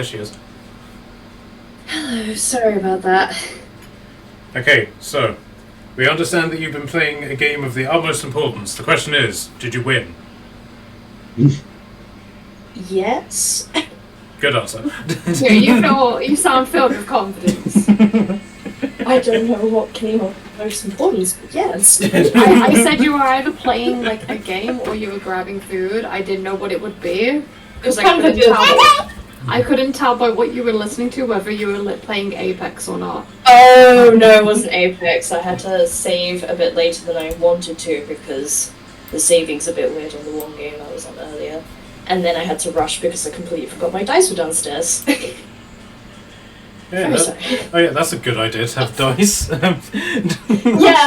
there she is. Hello, sorry about that. Okay, so we understand that you've been playing a game of the utmost importance. The question is, did you win? Yes. Good answer. Yeah, you sound filled with confidence. I don't know what came of most importance, but yes. I said you were either playing like a game or you were grabbing food. I didn't know what it would be because I couldn't tell by what you were listening to whether you were playing Apex or not. Oh no, it wasn't Apex. I had to save a bit later than I wanted to because the saving's a bit weird on the one game I was on earlier. And then I had to rush because I completely forgot my dice were downstairs. Yeah, that's a good idea to have dice. Yeah,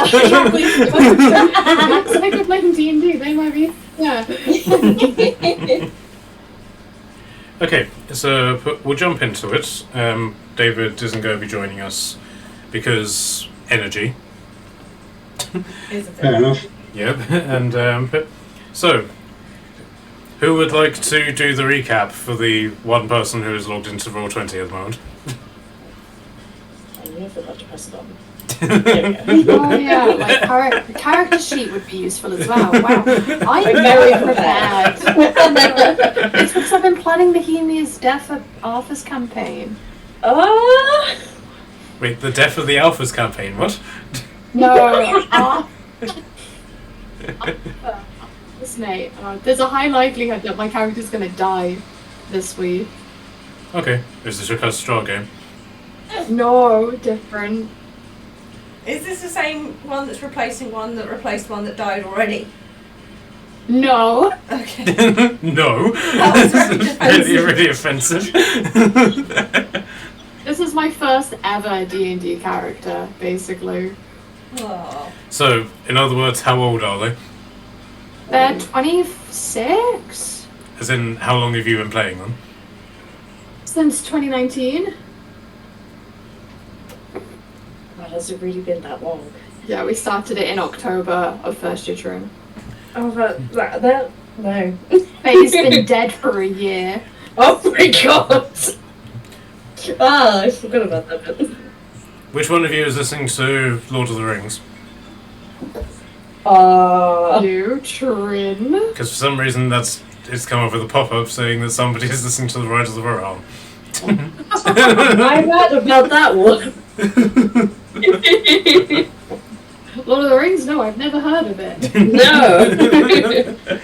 exactly. It's like we're playing D&D, they might be. Yeah. Okay, so we'll jump into it. David isn't going to be joining us because energy. Fair enough. Yep, and so who would like to do the recap for the one person who is logged into Roll20 at the moment? I forgot to press it on. Oh yeah, like character sheet would be useful as well. Wow, I'm very prepared. It's because I've been planning Bohemia's Death of Arthur's campaign. Wait, the Death of the Alphas campaign, what? No, Nate. There's a high likelihood that my character's gonna die this week. Okay, is this your first straw game? No, different. Is this the same one that's replacing one that replaced one that died already? No. Okay. No. That was really offensive. This is my first ever D&D character, basically. Oh. So, in other words, how old are they? They're 26? As in, how long have you been playing them? Since 2019. Wow, has it really been that long? Yeah, we started it in October of first year term. Oh, that no. Faye's been dead for a year. Oh my god! I forgot about that bit. Which one of you is listening to Lord of the Rings? You, Trin. Because for some reason it's come up with a pop-up saying that somebody is listening to the Rise of the Rohan. I heard about that one. Lord of the Rings? No, I've never heard of it. No.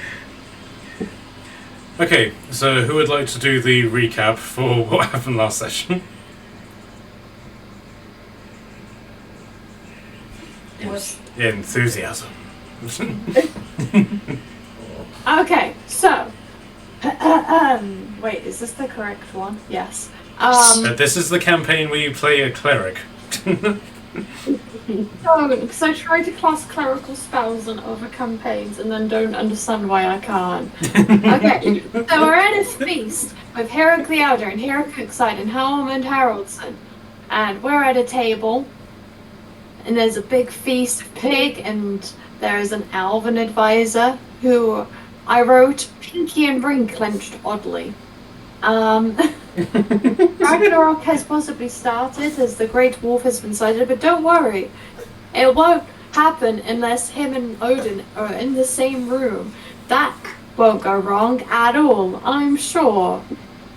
Okay, so who would like to do the recap for what happened last session? Enthusiasm. Okay, so... wait, is this the correct one? Yes. This is the campaign where you play a cleric. No, because I try to cast clerical spells on other campaigns and then don't understand why I can't. Okay, so we're at a feast with Hera Cleander and Hera Cookside and Helmund Haraldson. And we're at a table, and there's a big feast of pig, and there's an elven advisor who I wrote Pinky and Brain clenched oddly. Ragnarok has possibly started as the Great Wolf has been sighted, but don't worry, it won't happen unless him and Odin are in the same room. That won't go wrong at all, I'm sure.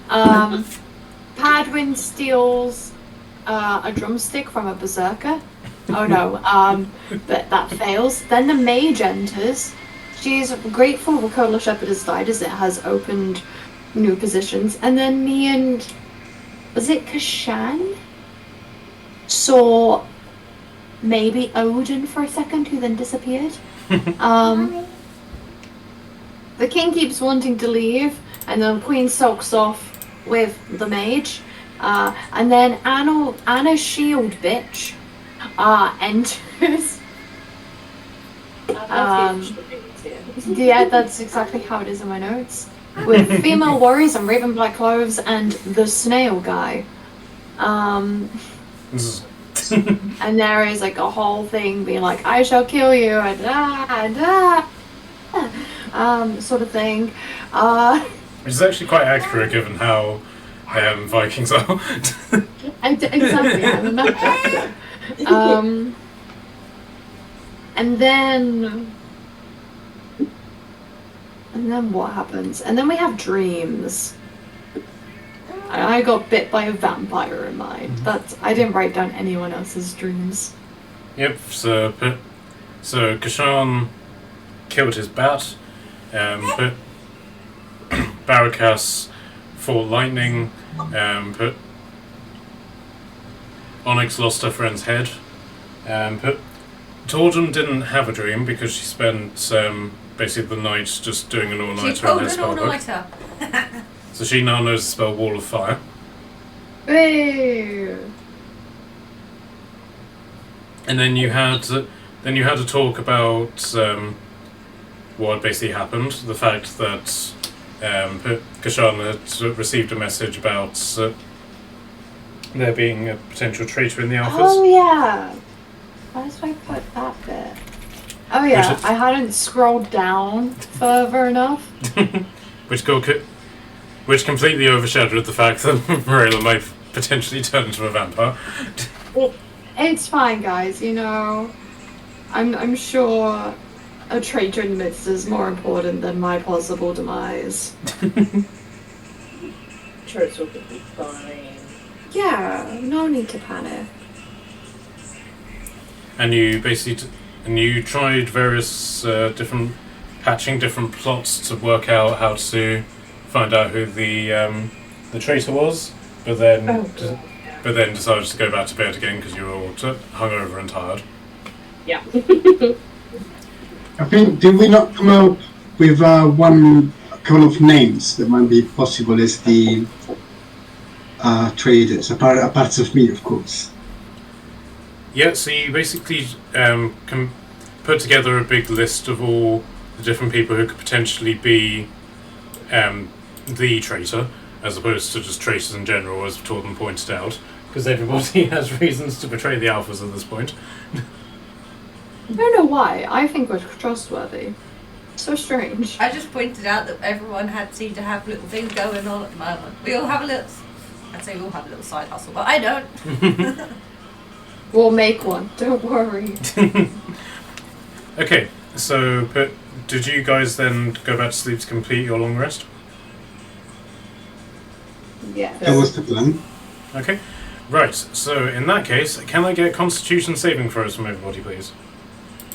Padwin steals a drumstick from a berserker. Oh no, but that fails. Then the mage enters. She's grateful Ricola Shepherd has died as it has opened new positions. And then me and... was it Kashan? Saw maybe Odin for a second, who then disappeared. The king keeps wanting to leave, and the queen sulks off with the mage. And then Anna's shield bitch enters. Yeah, that's exactly how it is in my notes. With female warriors and raven black clothes and the snail guy. And there is like a whole thing being like, I shall kill you, and sort of thing. Which is actually quite accurate given how Vikings are. Exactly, I remember that. And then what happens? And then we have dreams. I got bit by a vampire in mine. I didn't write down anyone else's dreams. Yep. So Kashan killed his bat. But Barakas fought lightning. But Onyx lost her friend's head. But Tordum didn't have a dream because she spent basically the night just doing an all-nighter. She pulled on her an spellbook. all-nighter. So she now knows the spell Wall of Fire. Hey. And then you had a talk about what basically happened. The fact that Kashan had received a message about there being a potential traitor in the Alphas. Oh yeah. Why did I put that bit? Oh yeah, I hadn't scrolled down further enough. Which completely overshadowed the fact that Marilla might potentially turn into a vampire. It's fine, guys. You know, I'm sure a traitor in the midst is more important than my possible demise. Church will be fine. Yeah, no need to panic. And you tried various different plots to work out how to find out who the traitor was, but then decided to go back to bed again because you were all hungover and tired. Yeah. I think, did we not come up with one couple of names that might be possible as the traders, apart of me, of course? Yeah, so you basically can put together a big list of all the different people who could potentially be the traitor, as opposed to just traitors in general, as Torben pointed out, because everybody has reasons to betray the Alphas at this point. I don't know why. I think we're trustworthy. So strange. I just pointed out that everyone seemed to have little things going on at the moment. We all have a little. I'd say we all have a little side hustle, but I don't. We'll make one. Don't worry. Okay, so did you guys then go back to sleep to complete your long rest? Yeah. That was the plan. Okay, right. So in that case, can I get Constitution saving throws from everybody, please?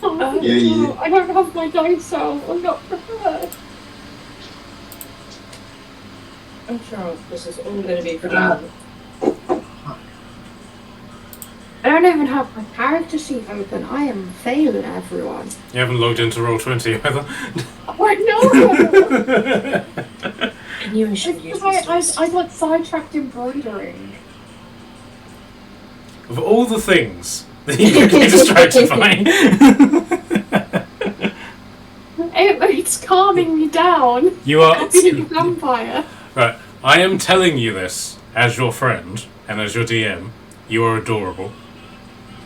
Oh, Yeah. no, I don't have my dice out. I'm not prepared. I'm sure this is all going to be fun. I don't even have my character sheet open. I am failing everyone. You haven't logged into Roll20 either. I know! I knew I should use this. I got sidetracked embroidering. Of all the things that you could get distracted by. It's calming me down. You are... Being a vampire. Right, I am telling you this as your friend and as your DM. You are adorable.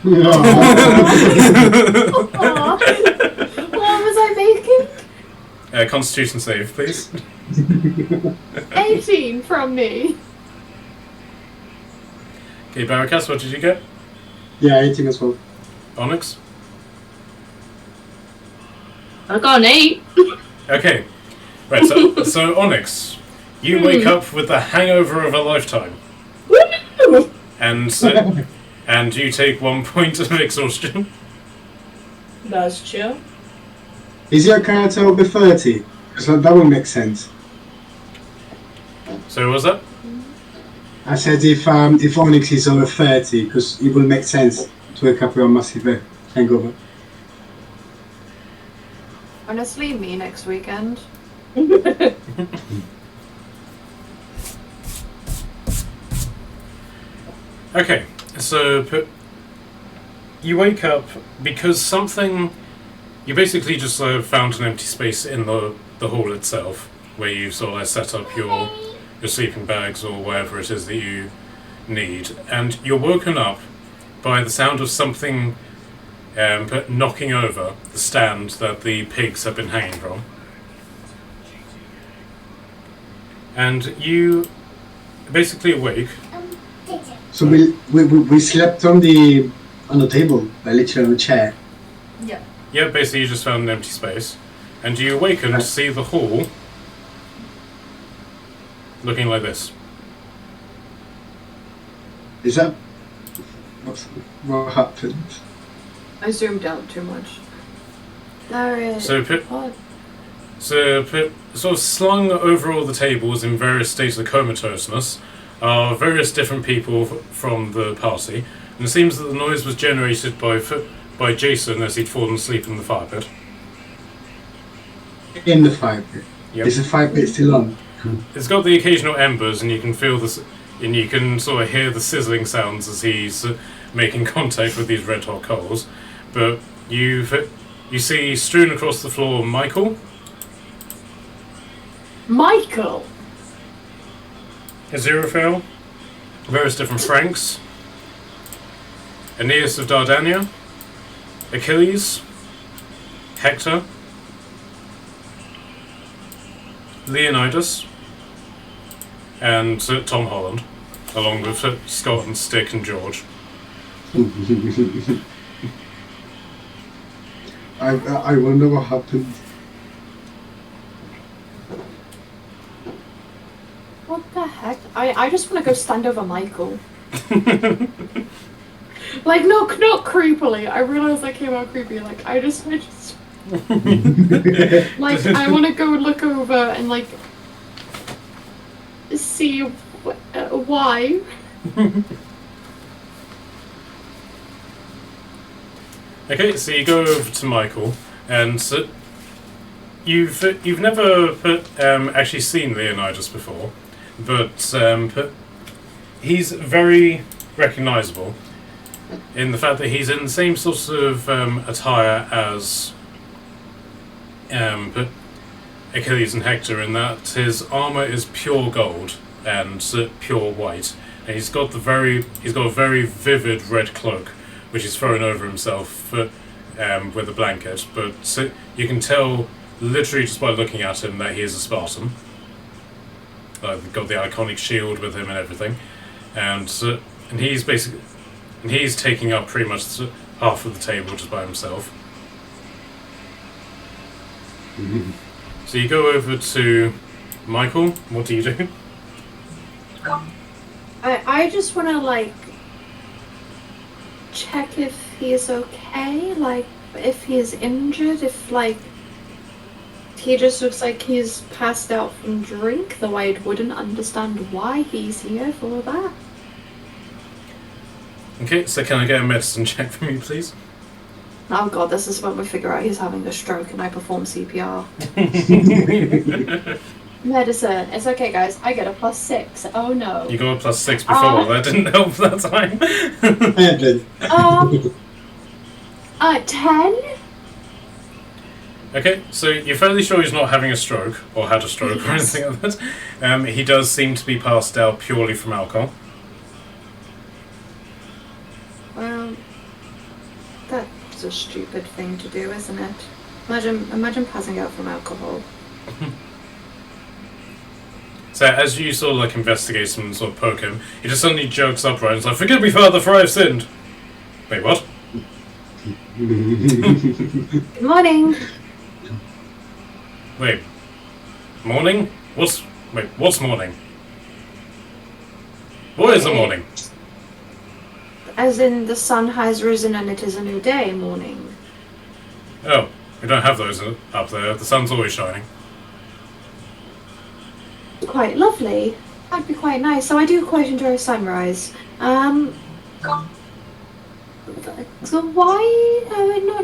Aw. What was I making? Constitution save, please. 18 from me. Okay, Barakas, what did you get? Yeah, 18 as well. Onyx? I got an 8. Okay. Right, so Onyx, you wake up with the hangover of a lifetime. And you take 1 point of exhaustion. That's chill. Is your character over 30? Because that would make sense. So what was that? I said if Onyx is over 30, because it will make sense to wake up with a massive hangover. Honestly, me next weekend. Okay, so you wake up because something... You basically just found an empty space in the hall itself, where you sort of set up your sleeping bags or whatever it is that you need, and you're woken up by the sound of something knocking over the stand that the pigs have been hanging from. And you basically awake. So we slept on the table, literally on a chair. Yeah. Yeah, basically you just found an empty space. And you awaken to see the hall looking like this. Is that what happened? I zoomed out too much. There is. So sort of slung over all the tables in various states of comatoseness are various different people from the party, and it seems that the noise was generated by Jason as he'd fallen asleep in the fire pit. In the fire pit. Yep. Is the fire pit still on? It's got the occasional embers, and you can feel this, and you can sort of hear the sizzling sounds as he's making contact with these red hot coals. But you see strewn across the floor Michael, Michael! Aziraphale, various different Franks, Aeneas of Dardania, Achilles, Hector, Leonidas, and Tom Holland, along with Scott and Stick and George. I wonder what happened. What the heck? I just want to go stand over Michael. Like, not creepily. I realized I came out creepy. Like, I just like, I want to go look over and, like, see why. Okay, so you go over to Michael, and you've never actually seen Leonidas before, but he's very recognisable in the fact that he's in the same sort of attire as Achilles and Hector, in that his armour is pure gold and pure white, and he's got a very vivid red cloak, which he's thrown over himself with a blanket. But you can tell, literally just by looking at him, that he is a Spartan. Got the iconic shield with him and everything, and he's taking up pretty much half of the table just by himself. Mm-hmm. So you go over to Michael. What do you do? I just want to, like, check if he's okay, like, if he's injured, if, like, he just looks like he's passed out from drink, though I wouldn't understand why he's here for that. Okay, so can I get a medicine check from you, please? Oh god, this is when we figure out he's having a stroke and I perform CPR. Medicine. It's okay, guys. I get a +6. Oh no. You got a +6 before. That didn't help that time. 10? Okay, so you're fairly sure he's not having a stroke, or had a stroke, or anything like that. He does seem to be passed out purely from alcohol. Well, that's a stupid thing to do, isn't it? Imagine passing out from alcohol. So as you sort of like investigate him and sort of poke him, he just suddenly jerks upright and is like, "Forgive me, Father, for I have sinned." Wait, what? Good morning. Wait. Morning? What's morning? What is the morning? As in, the sun has risen and it is a new day morning. Oh, we don't have those up there. The sun's always shining. Quite lovely. That'd be quite nice. So I do quite enjoy sunrise. So why,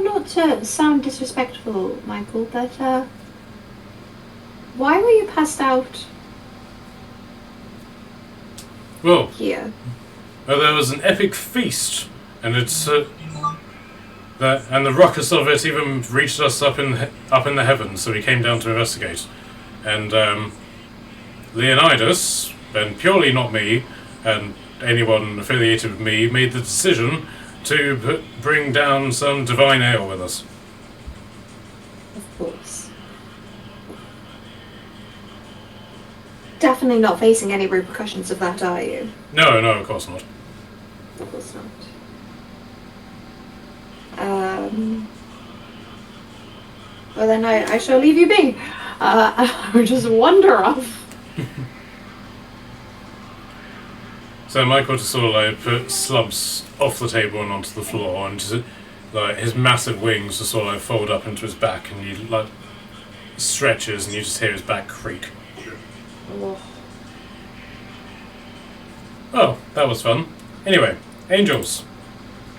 not to sound disrespectful, Michael, but why were you passed out Well, here? there was an epic feast, and it's and the ruckus of it even reached us up in the heavens. So we came down to investigate, and Leonidas, and purely not me, and anyone affiliated with me, made the decision to bring down some divine ale with us. Of course. definitely not facing any repercussions of that, are you? No, of course not. Of course not. Well then I shall leave you be. I would just wander off. So Michael just sort of like slumps off the table and onto the floor, and just, like his massive wings just sort of like fold up into his back, and he like stretches, and you just hear his back creak. Oh, that was fun. Anyway, angels.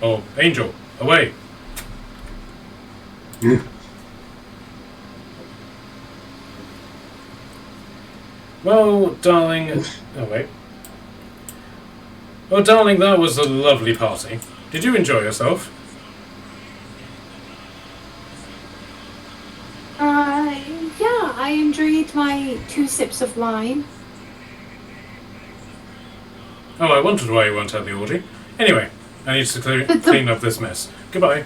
Oh, angel, away. Well, darling. Oh, wait. Well, darling, that was a lovely party. Did you enjoy yourself? Yeah, I enjoyed my 2 sips of wine. Oh, I wondered why you weren't at the orgy. Anyway, I need to clean up this mess. Goodbye.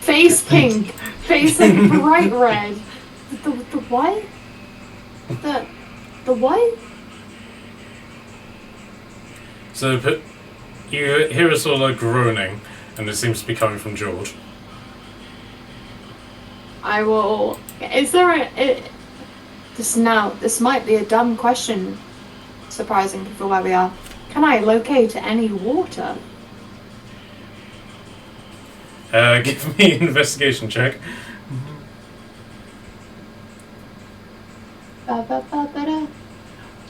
Face pink, face like bright red. The what? The what? So, you hear a sort of like groaning, and it seems to be coming from George. I will. Is there this might be a dumb question, surprising for where we are. Can I locate any water? Give me an investigation check.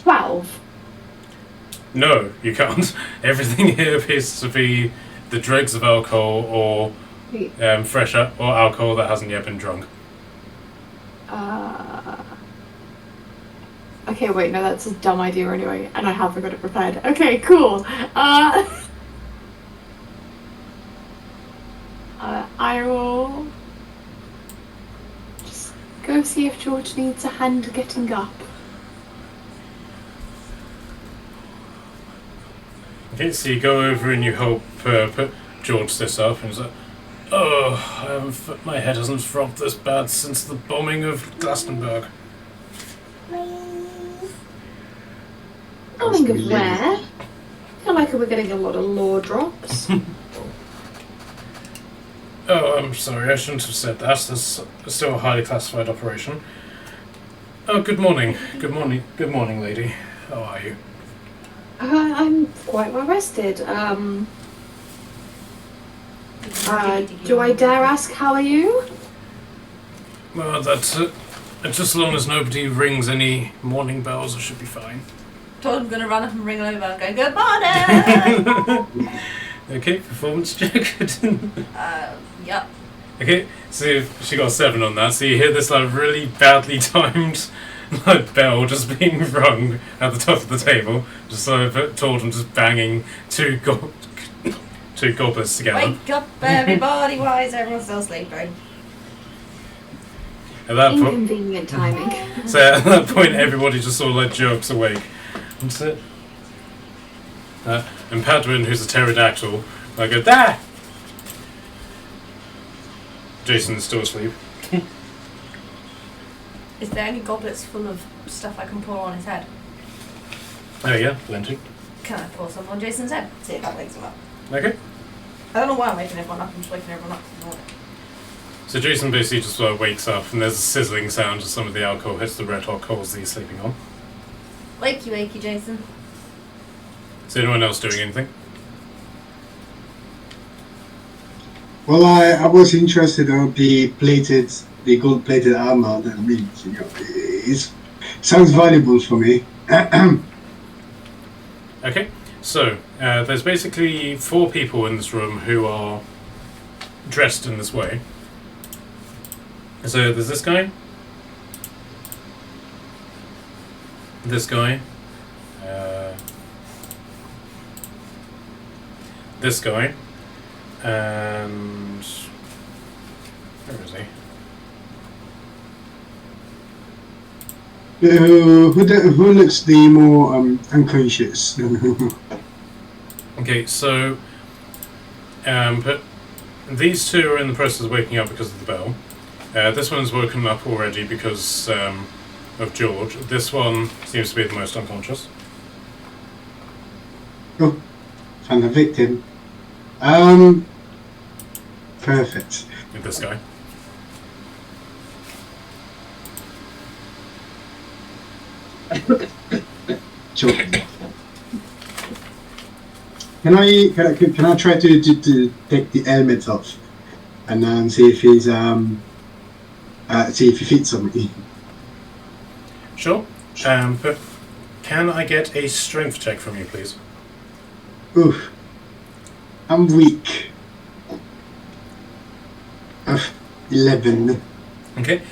12. No, you can't. Everything here appears to be the dregs of alcohol or fresh or alcohol that hasn't yet been drunk. Okay, wait, no, that's a dumb idea anyway, and I haven't got it prepared. Okay, cool. I will just go see if George needs a hand getting up. Okay, so you go over and you help put George this up, and he's like, "Oh, my head hasn't throbbed this bad since the bombing of Glastonbury." Bombing of where? I feel like we're getting a lot of lore drops. Oh, I'm sorry, I shouldn't have said that. That's still a highly classified operation. Oh, good morning. Good morning, lady. How are you? I'm quite well rested. Do I dare ask how are you? Well, that's just as long as nobody rings any morning bells, I should be fine. Told I'm gonna run up and ring over and go, good morning! Okay, performance check. Yep. Okay, so she got a 7 on that, so you hear this like really badly timed like bell just being rung at the top of the table, just so Torden just banging two goblets together. Wake up everybody, why is everyone still sleeping? At that point, Inconvenient timing. so at that point everybody just sort of like jerks awake. That's it. And Padwin, who's a pterodactyl, I go, there! Jason's still asleep. Is there any goblets full of stuff I can pour on his head? Oh yeah, plenty. Can I pour some on Jason's head? See if that wakes him up. Okay. I don't know why I'm waking everyone up, I'm just waking everyone up in the morning. So Jason basically just sort of wakes up and there's a sizzling sound as some of the alcohol hits the red hot coals that he's sleeping on. Wakey, Jason. Is anyone else doing anything? Well, I was interested on the gold-plated armor. That means, it sounds valuable for me. Okay, so there's basically 4 people in this room who are dressed in this way. So there's this guy, this guy, this guy, and where is he? Who looks the more unconscious? Okay, so but these 2 are in the process of waking up because of the bell. This one's woken up already because of George. This one seems to be the most unconscious. Oh, found a victim. Perfect. With this guy. Sure. Can I try to take the helmet off and see if he's see if he fits on me? Sure. But can I get a strength check from you, please? Oof. I'm weak. 11. Okay.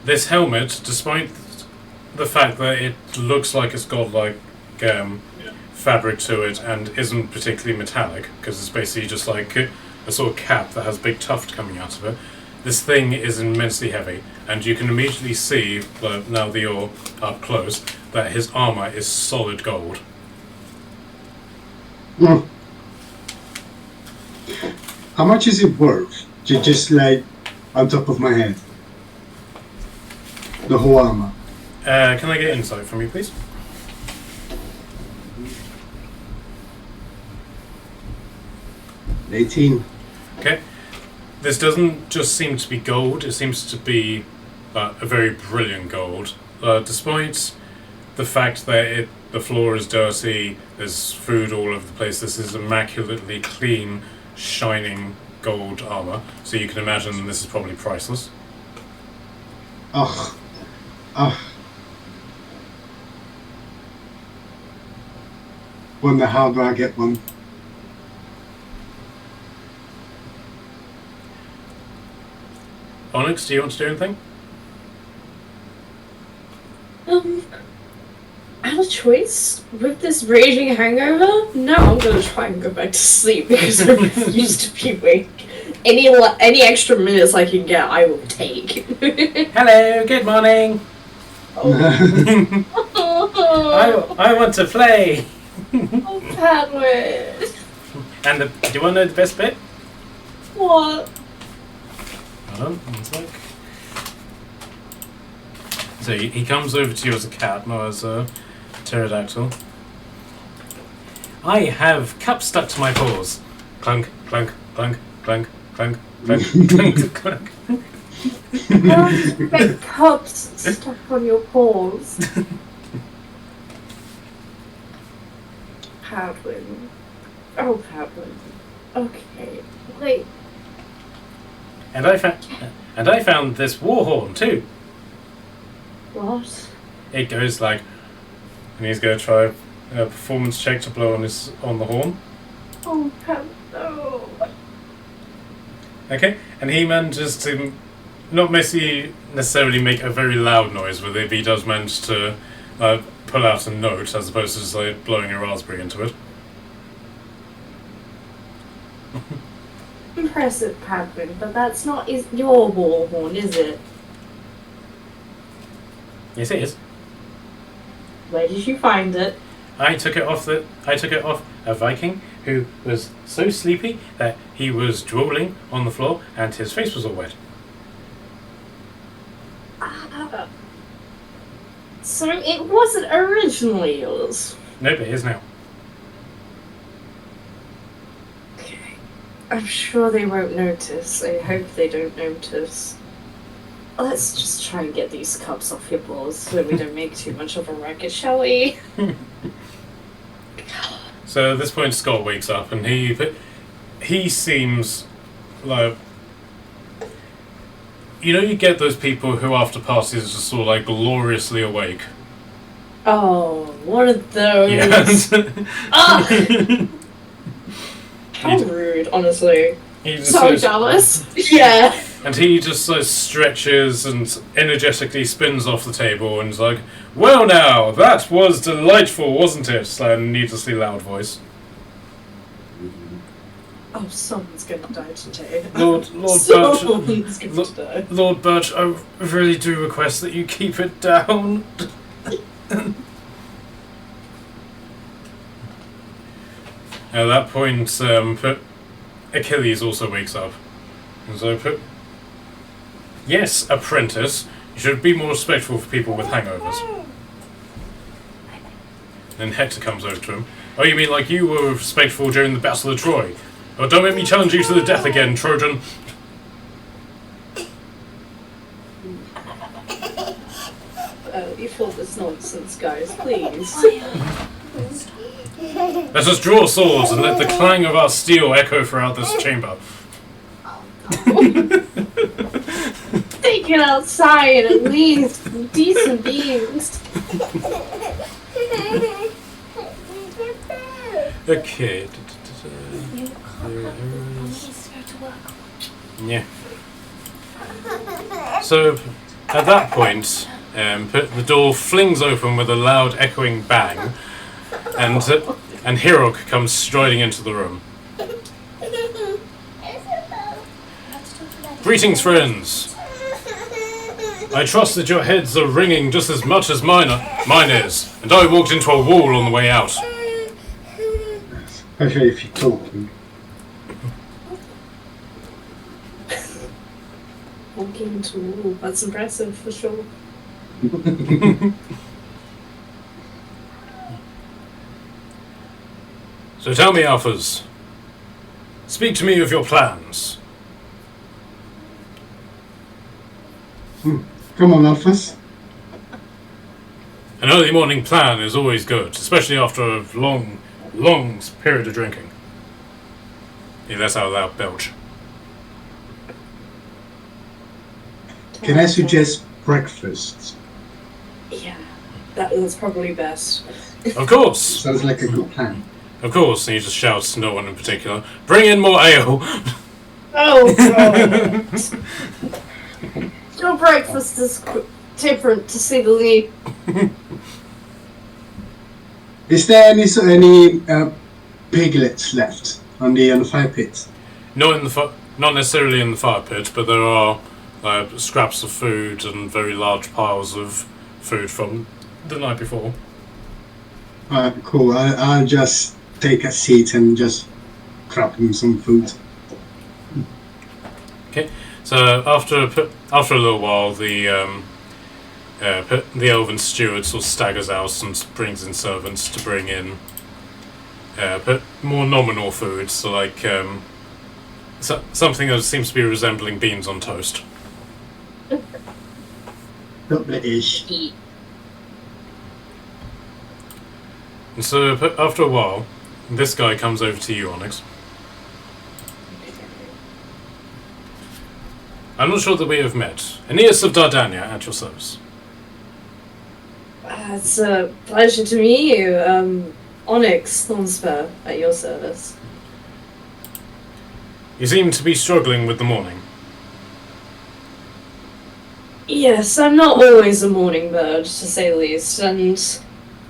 This helmet, despite the fact that it looks like it's got like fabric to it and isn't particularly metallic, because it's basically just like a sort of cap that has a big tuft coming out of it, this thing is immensely heavy, and you can immediately see, now that you're up close, that his armor is solid gold. Mm. How much is it worth? Just like on top of my head. The whole armor. Can I get insight from you, please? $18. Okay. This doesn't just seem to be gold, it seems to be a very brilliant gold. Despite the fact that the floor is dirty, there's food all over the place, this is immaculately clean, shining gold armor. So you can imagine this is probably priceless. Oh. Wonder how do I get one? Onyx, do you want to do anything? I have a choice with this raging hangover. No, I'm gonna try and go back to sleep because I refuse to be awake. Any extra minutes I can get, I will take. Hello, good morning. I want to play. Oh, Padwin. And do you want to know the best bit? What? Hold on, one sec. So he comes over to you as a cat, not as a pterodactyl. I have cups stuck to my paws. Clunk, clunk, clunk, clunk, clunk, clunk, clunk, clunk. How did you get cups stuck on your paws? Padwin. Oh, Padwin. Okay. Wait. And I found this war horn too. What? It goes like, and he's going to try a performance check to blow on the horn. Oh, Padwin. No. Okay, and he manages to not necessarily make a very loud noise with it, but he does manage to pull out a note as opposed to just like blowing a raspberry into it. Impressive, Padwin, but that's not your war horn, is it? Yes, it is. Where did you find it? I took it off a Viking who was so sleepy that he was drooling on the floor and his face was all wet. So it wasn't originally yours. Nope, it is now. Okay. I'm sure they won't notice. I hope they don't notice. Let's just try and get these cups off your balls so we don't make too much of a racket, shall we? So at this point, Scott wakes up and he seems like, you know, you get those people who after parties are just sort of like gloriously awake. Oh, one of those. Yes. Ah! How rude, honestly. He just So sort of- jealous. Yeah. And he just sort of stretches and energetically spins off the table and is like, "Well now, that was delightful, wasn't it?" Like a needlessly loud voice. Oh, someone's gonna die today. Lord Birch, Someone's going to die. Lord Birch, I really do request that you keep it down. At that point, Achilles also wakes up. And so Yes, apprentice. You should be more respectful for people with hangovers. Then Hector comes over to him. Oh, you mean like you were respectful during the Battle of Troy? Oh, don't make me challenge you to the death again, Trojan. You feel this nonsense, guys, please. Let us draw swords and let the clang of our steel echo throughout this chamber. Take it outside at least. Decent beings. Okay. Yeah. So, at that point, the door flings open with a loud echoing bang, and Hirok comes striding into the room. Greetings, friends. I trust that your heads are ringing just as much as mine is, and I walked into a wall on the way out. Especially if you're talking. Walking into a wall. That's impressive for sure. So tell me, Alphas. Speak to me of your plans. Come on, Alphas. An early morning plan is always good, especially after a long period of drinking. Yeah, that's how loud belch. Can I suggest breakfast? Yeah, that's probably best. Of course! Sounds like a good plan. Of course, and he just shouts to no one in particular, bring in more ale! Oh, God. Your breakfast is different, to say the least. Is there any piglets left on the fire pit? Not necessarily in the fire pit, but there are scraps of food and very large piles of food from the night before. Cool. I'll just take a seat and just crop him some food. Okay, so after a little while, the elven steward sort of staggers out and brings in servants to bring in more nominal food, so like something that seems to be resembling beans on toast. Ish. And so after a while, this guy comes over to you, Onyx. I'm not sure that we have met. Aeneas of Dardania at your service. It's a pleasure to meet you. Onyx Thornspur at your service. You seem to be struggling with the morning. Yes, I'm not always a morning bird, to say the least, and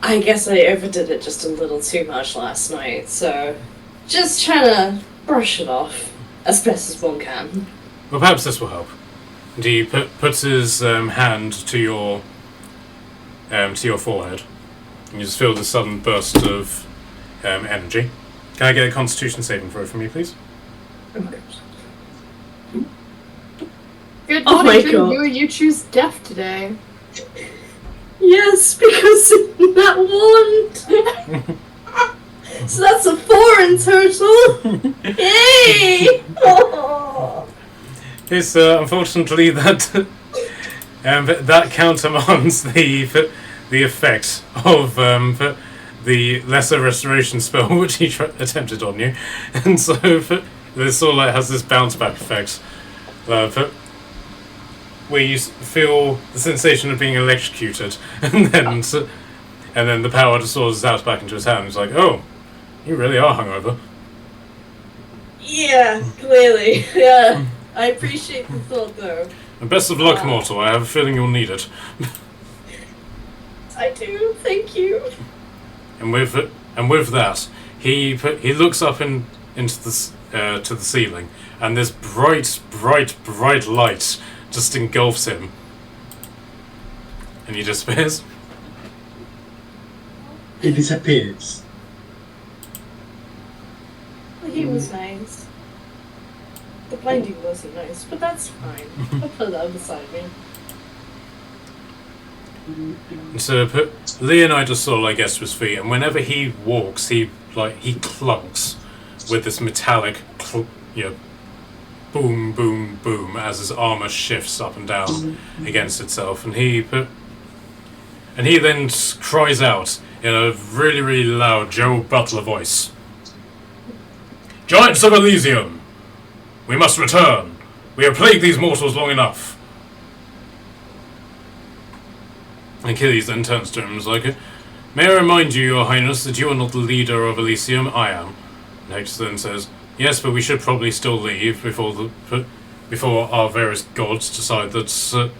I guess I overdid it just a little too much last night, so just trying to brush it off as best as one can. Well, perhaps this will help. And he puts his hand to your forehead, and you just feel this sudden burst of energy. Can I get a Constitution saving throw from you, please? Good Oh morning, my God. you choose death today. Yes, because that one. So that's a 4 in total. Yay! Oh. Yes, unfortunately, that countermands the effect of the lesser restoration spell which he attempted on you, and so this sort of like has this bounce back effect, where you feel the sensation of being electrocuted, and then the power just sort of zaps back into his hand. It's like, oh, you really are hungover. Yeah, clearly. Yeah, I appreciate the thought, though. And best of luck, mortal. I have a feeling you'll need it. I do. Thank you. And with that, he looks up into to the ceiling, and this bright light just engulfs him, and he disappears. It disappears. He was nice. The blinding wasn't nice, but that's fine. I'll put that beside me. So Leonidas sort of like gets to his feet, and whenever he walks, he clunks with this metallic, boom, boom, boom as his armor shifts up and down against itself, and he then cries out in a really, really loud Gerald Butler voice, "Giants of Elysium, we must return. We have plagued these mortals long enough." Achilles then turns to him and is like, "May I remind you, Your Highness, that you are not the leader of Elysium, I am." And Hector then says, "Yes, but we should probably still leave before our various gods decide that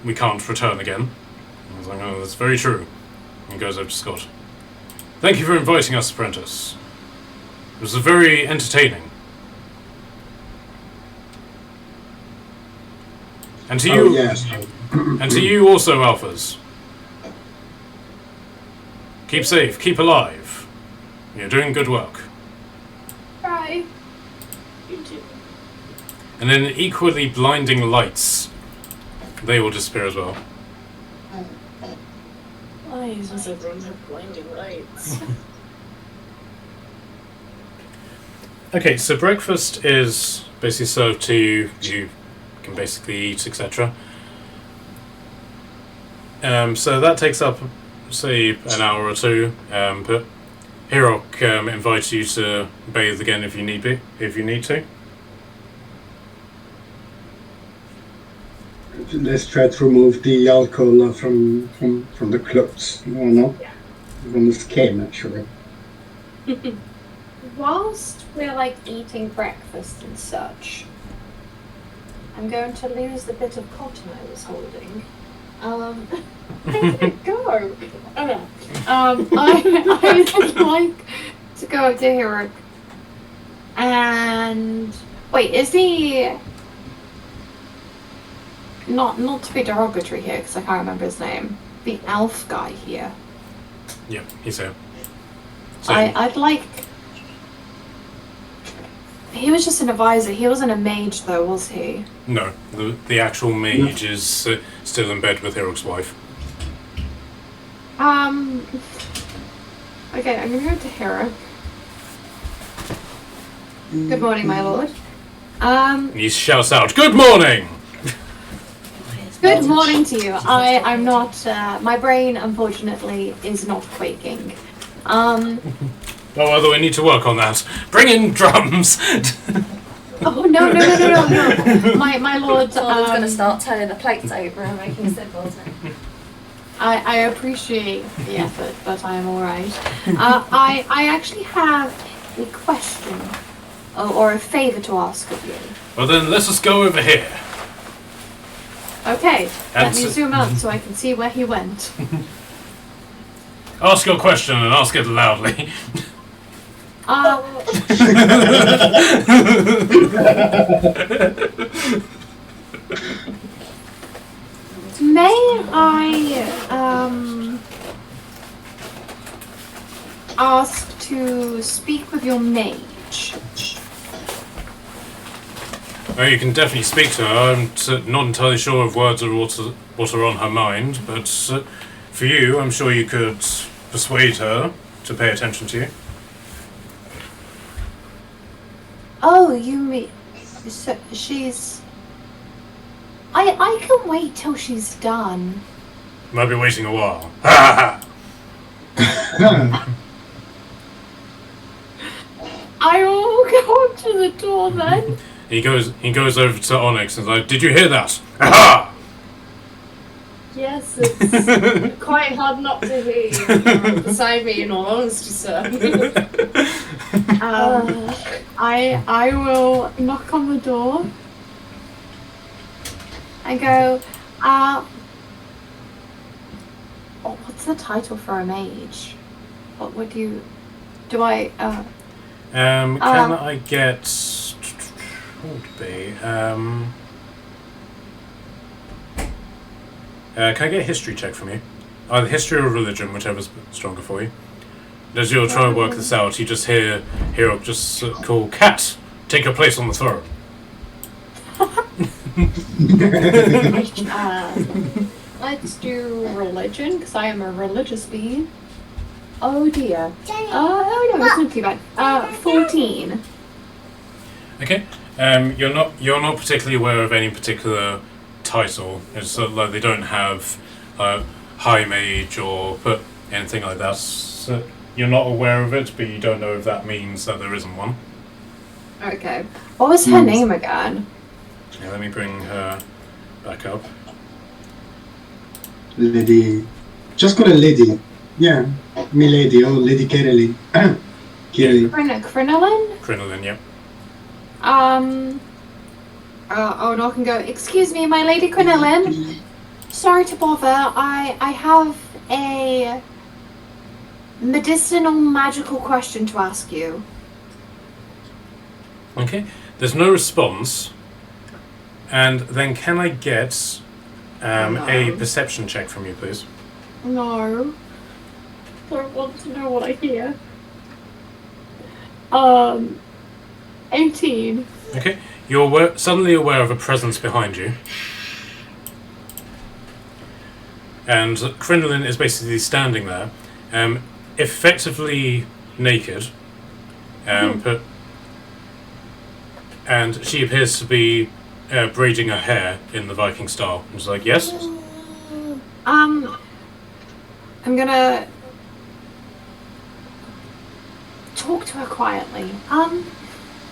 we can't return again." I was like, "Oh, that's very true." And goes over to Scott. "Thank you for inviting us, apprentice. It was very entertaining. And to you, yes. and to you also, Alphas. Keep safe, keep alive. You're doing good work." Right. You too. And then equally blinding lights, they will disappear as well. Why does everyone have blinding lights? Okay, so breakfast is basically served to you. You can basically eat, etc. So that takes up, say, an hour or two. But Hirok invites you to bathe again if you need to. Let's try to remove the alcohol from the clothes. No, from the skin, actually. Whilst we're like eating breakfast and such, I'm going to lose the bit of cotton I was holding. Where did it go? Oh no. I would like to go up to Hirok and wait. Is he not to be derogatory here because I can't remember his name? The elf guy here. Yep, he's here. So, I'd like. He was just an advisor. He wasn't a mage, though, was he? no, the actual mage is still in bed with Hirok's wife. Okay, I'm gonna go to Hirok. Good morning, my lord. He shouts out, "Good morning!" Good morning to you. I'm not. My brain, unfortunately, is not quaking. Oh, although we need to work on that. Bring in drums! Oh no! My lord. Someone's going to start turning the plates over and making symbols. I appreciate the effort, but I am alright. I actually have a question or a favour to ask of you. Well then, let us go over here. Okay, let And me zoom out so I can see where he went. Ask your question and ask it loudly. May I ask to speak with your mage? Well, you can definitely speak to her. I'm not entirely sure if words are what are on her mind, but for you, I'm sure you could persuade her to pay attention to you. Oh, you mean so she's? I can wait till she's done. Might be waiting a while. Ha ha! I will go up to the door then. He goes over to Onyx and is like, "Did you hear that? Aha!" Yes, it's quite hard not to hear you beside me, in all honesty, sir. I will knock on the door and go, what's the title for a mage? What would you, do I, Can I get... what would it be? Can I get a history check from you? Either history or religion, whichever's stronger for you. As you're trying to work this out, you just hear Hirok just call, "Cat, take your place on the throne." Let's do religion, because I am a religious being. Oh dear. Oh no, it's not too bad. 14. Okay. You're not particularly aware of any particular title. It's sort of like they don't have high mage or anything like that. So you're not aware of it, but you don't know if that means that there isn't one. Okay. What was her name again? Yeah, let me bring her back up. Lady. Just call her Lady. Yeah. Me Lady or Lady Kerlin. Kerlin. Crinoline? Crinoline, yep. No, can go. Excuse me, my Lady Crinoline. Sorry to bother. I have a medicinal magical question to ask you. Okay. There's no response. And then can I get a perception check from you, please? No. Don't want to know what I hear. 18. Okay. You're suddenly aware of a presence behind you. And Crinoline is basically standing there, effectively naked, and she appears to be braiding her hair in the Viking style. It's like, yes? I'm gonna talk to her quietly.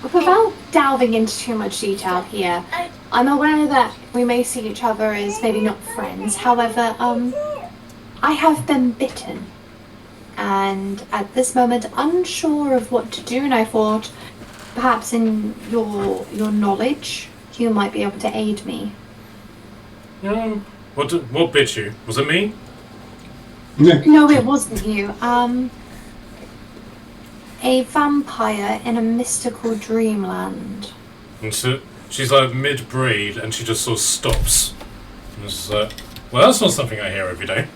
Without delving into too much detail here, I'm aware that we may see each other as maybe not friends. However, I have been bitten, and at this moment unsure of what to do, and I thought perhaps in your knowledge you might be able to aid me. What bit you? Was it me? No, it wasn't you. A vampire in a mystical dreamland. And so she's like mid-braid, and she just sort of stops. And it's like, well, that's not something I hear every day.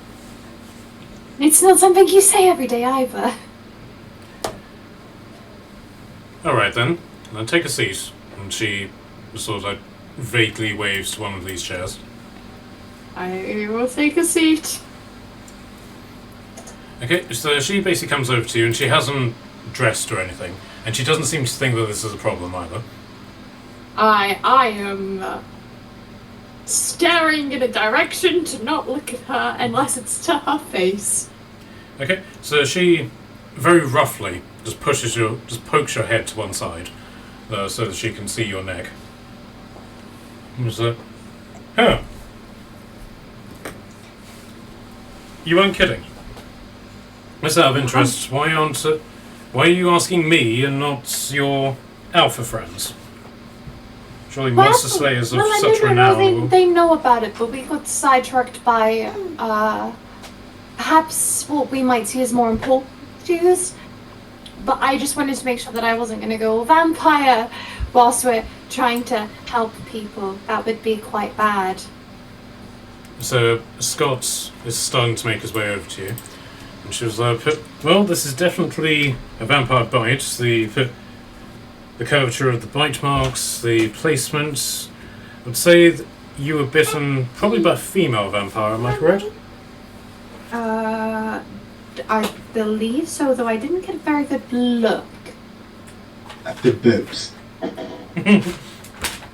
It's not something you say every day either. Alright then take a seat. And she sort of like vaguely waves to one of these chairs. I will take a seat. Okay, so she basically comes over to you, and she hasn't dressed or anything, and she doesn't seem to think that this is a problem either. I am staring in a direction to not look at her unless it's to her face. Okay, so she very roughly just pokes your head to one side, so that she can see your neck. And so, huh? You weren't kidding. Just out of interest, why are you asking me and not your alpha friends? Surely monster slayers of such renown. They know about it, but we got sidetracked by perhaps what we might see as more important issues. But I just wanted to make sure that I wasn't going to go vampire whilst we're trying to help people. That would be quite bad. So Scott is starting to make his way over to you. And she was like, well, this is definitely a vampire bite. The curvature of the bite marks, the placement. I would say that you were bitten probably by a female vampire, am I correct? I believe so, though I didn't get a very good look. At the boobs.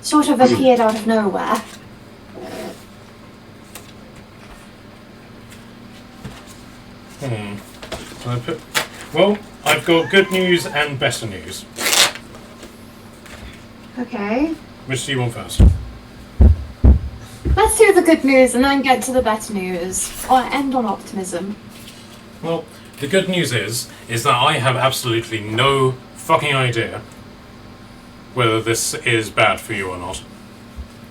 Sort of appeared out of nowhere. Well, I've got good news and better news. Okay. Which do you want first? Let's do the good news and then get to the better news. Or end on optimism. Well, the good news is that I have absolutely no fucking idea whether this is bad for you or not.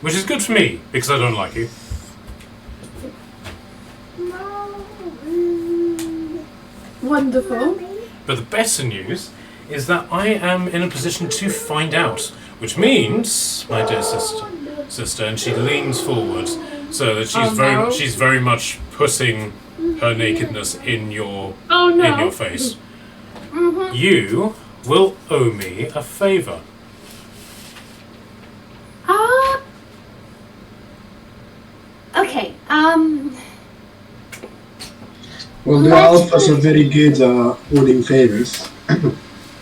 Which is good for me, because I don't like you. Wonderful. But the better news is that I am in a position to find out, which means, my dear sister, and she leans forward so that she's very much putting her nakedness in your face. Mm-hmm. You will owe me a favor. Well, the Let's alphas are very good at holding favors,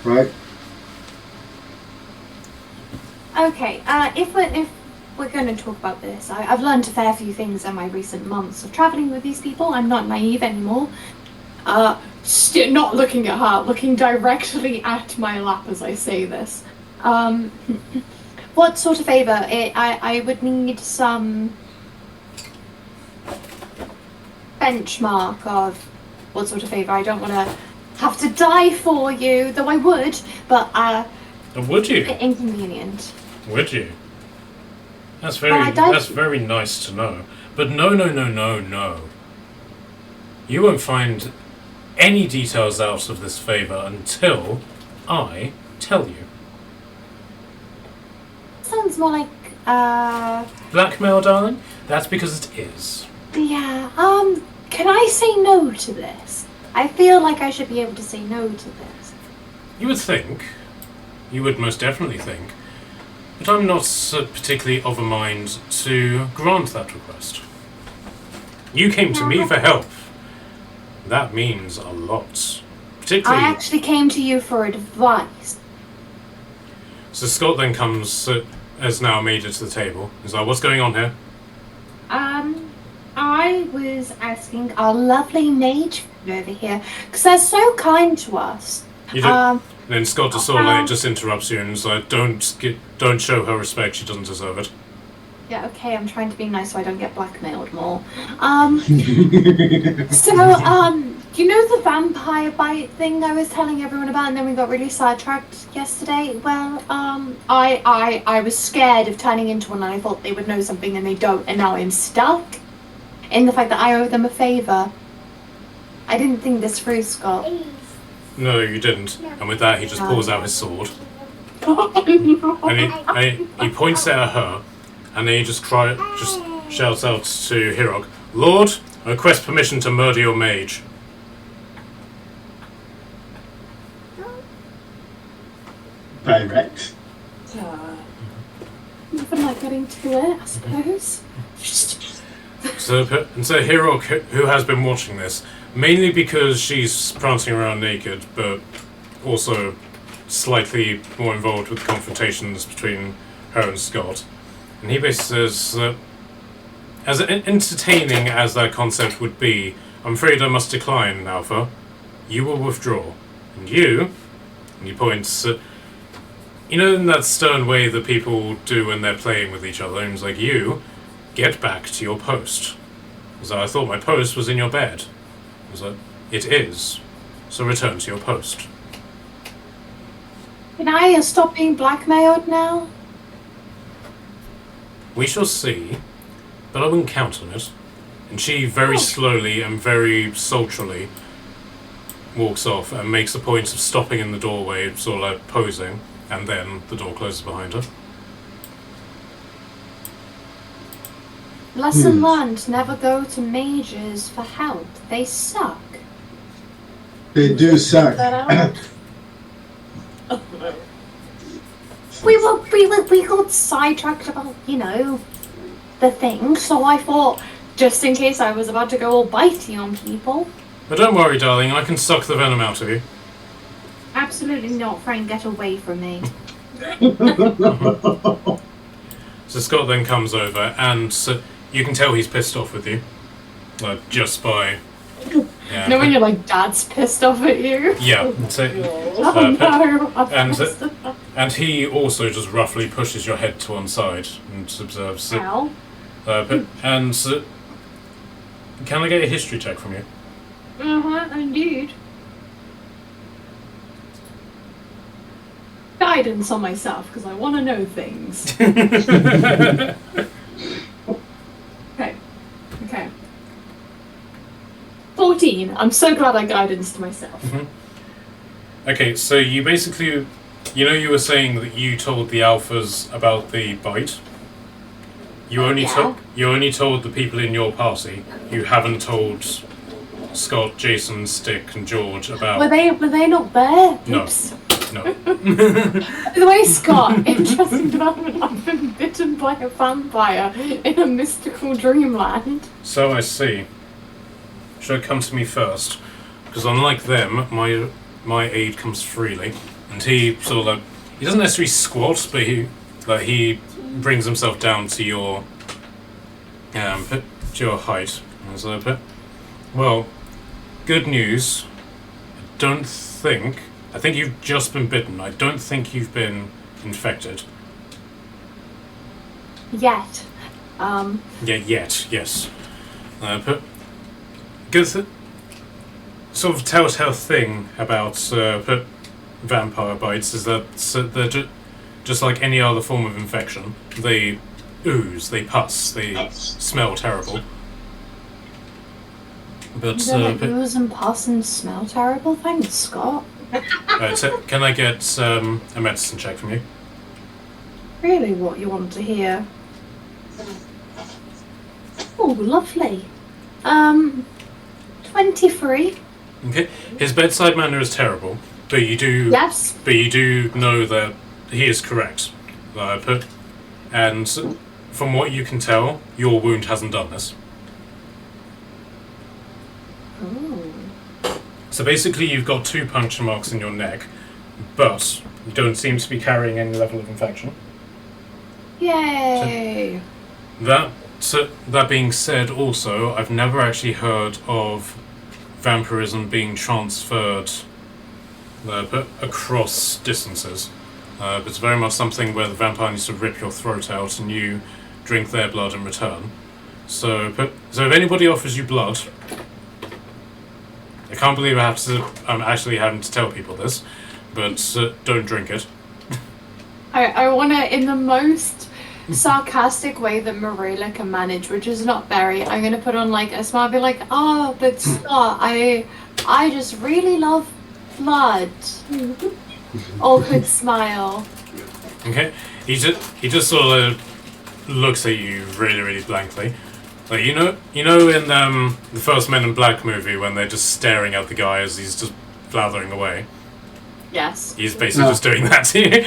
right? Okay, if we're going to talk about this, I've learned a fair few things in my recent months of traveling with these people. I'm not naive anymore. Not looking at her, looking directly at my lap as I say this. What sort of favor? I would need some benchmark of what sort of favor. I don't want to have to die for you, though I would, but Would you? inconvenient. Would you? That's Well, I don't- very nice to know. But no. You won't find any details out of this favor until I tell you. Sounds more like Blackmail, darling? That's because it is. yeah. Can I say no to this? I feel like I should be able to say no to this. You would think. You would most definitely think. But I'm not particularly of a mind to grant that request. You came to me for help. That means a lot. Particularly... I actually came to you for advice. So Scott then comes, has now made it to the table. He's like, what's going on here? I was asking our lovely mage over here, because they're so kind to us. You don't, then Scott just sort of like just interrupts you and is like, don't show her respect, she doesn't deserve it. Yeah, okay, I'm trying to be nice so I don't get blackmailed more. You know the vampire bite thing I was telling everyone about and then we got really sidetracked yesterday? Well, I was scared of turning into one and I thought they would know something and they don't, and now I'm stuck in the fact that I owe them a favour. I didn't think this through, Scott. No, you didn't. And with that, he just pulls out his sword. And he points it at her, and then he just shouts out to Hirok, Lord, I request permission to murder your mage. Direct. Nothing like getting to it, I suppose. So Hirok, who has been watching this, mainly because she's prancing around naked, but also slightly more involved with confrontations between her and Scott. And he basically says that, as entertaining as that concept would be, I'm afraid I must decline, Alpha. You will withdraw. And he points at, you know, in that stern way that people do when they're playing with each other, and he's like, you, get back to your post. Because I thought my post was in your bed. I was like, it is. So return to your post. Can I stop being blackmailed now? We shall see, but I wouldn't count on it. And she very slowly and very sultrily walks off and makes a point of stopping in the doorway, sort of like posing, and then the door closes behind her. Lesson learned, never go to mages for help. They suck. They do suck. We got sidetracked about, the thing, so I thought, just in case I was about to go all bitey on people. But don't worry, darling, I can suck the venom out of you. Absolutely not, Frank, get away from me. So Scott then comes over, and you can tell he's pissed off with you. Just by... Yeah. You know when your dad's pissed off at you? Yeah. And he also just roughly pushes your head to one side and observes. Ow. Can I get a history check from you? Indeed. Guidance on myself, because I want to know things. Okay. 14. I'm so glad I guidance to myself. Mm-hmm. Okay, so you basically... you were saying that you told the alphas about the bite? You only told the people in your party. You haven't told Scott, Jason, Stick, and George about... Were they not there? No. Oops. No. By the way, Scott, interesting development. I've been bitten by a vampire in a mystical dreamland. So I see. Should come to me first, because unlike them, my aid comes freely, and he sort of like he doesn't necessarily squat, but he brings himself down to your height. Well, good news. I think you've just been bitten. I don't think you've been infected. Yet. Yeah, yet, yes. Good sort of telltale thing about vampire bites is that they're just like any other form of infection. They ooze, they pus, they smell terrible. But ooze and pus and smell terrible? Thanks, Scott. so can I get a medicine check from you? Really what you want to hear? Oh, lovely. 23. Okay. His bedside manner is terrible, but you do Yes. but you do know that he is correct. And from what you can tell, your wound hasn't done this. Oh. So basically, you've got 2 puncture marks in your neck, but you don't seem to be carrying any level of infection. Yay! That being said, also, I've never actually heard of vampirism being transferred across distances. But it's very much something where the vampire needs to rip your throat out and you drink their blood in return. So if anybody offers you blood, I can't believe I'm actually having to tell people this, but don't drink it. I want to, in the most sarcastic way that Marilla can manage, which is not very, I'm going to put on like a smile, be like, oh, but Scott, I just really love blood. Awkward smile. Okay, he just sort of looks at you really, really blankly. Like you know in the first Men in Black movie when they're just staring at the guy as he's just blathering away. Yes. He's basically just doing that to you.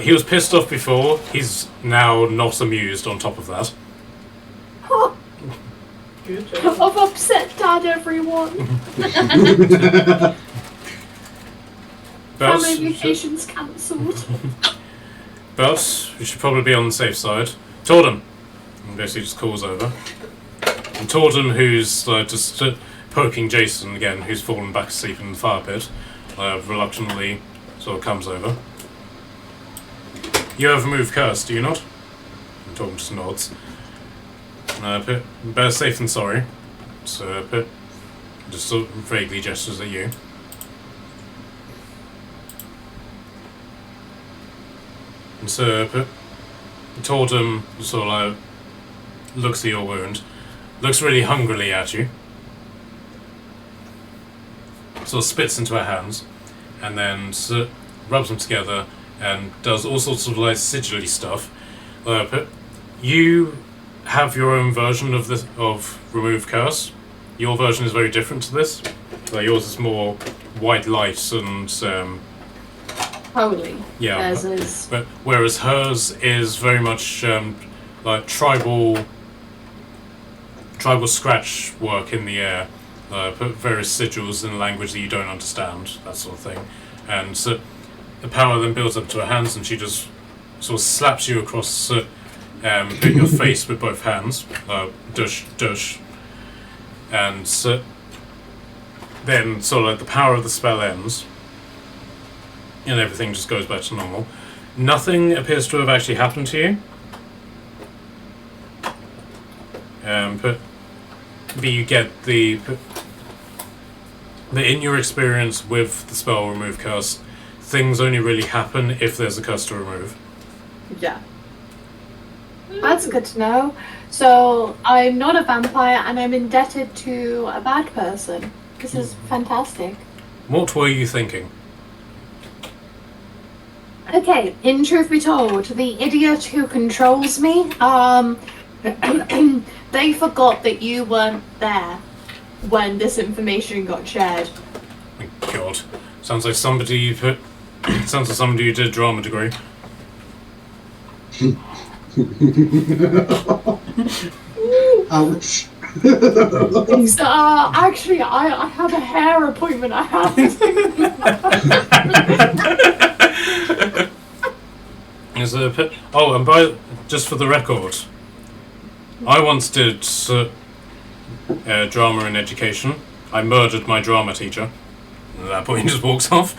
He was pissed off before. He's now not amused. On top of that. Good job. I've upset Dad, everyone. Family vacation's cancelled. But we should probably be on the safe side. Tordum. And basically just calls over. And Tordum, who's just poking Jason again, who's fallen back asleep in the fire pit, reluctantly sort of comes over. You have removed curse, do you not? And Tordum just nods. Better safe than sorry. So, just sort of vaguely gestures at you. And so, Tordum sort of looks at your wound, looks really hungrily at you, sort of spits into her hands, and then rubs them together and does all sorts of like sigilly stuff. You have your own version of remove curse. Your version is very different to this. Yours is more white light and Holy. yeah. Theirs is. But whereas hers is very much like tribal scratch work in the air, put various sigils in a language that you don't understand, that sort of thing, and so the power then builds up to her hands, and she just sort of slaps you across your face with both hands, dush, dush, and then sort of like the power of the spell ends, and everything just goes back to normal. Nothing appears to have actually happened to you. But you get the in your experience with the spell remove curse, things only really happen if there's a curse to remove. Yeah. That's good to know. So I'm not a vampire and I'm indebted to a bad person. This is fantastic. What were you thinking? Okay, in truth be told, the idiot who controls me, they forgot that you weren't there when this information got shared. My God. Lord. Sounds like somebody put. Sounds like somebody who did a drama degree. Ouch. Actually, I have a hair appointment. I have to. Is there a pit? Oh, and just for the record, I once did drama in education. I murdered my drama teacher. And at that point, he just walks off.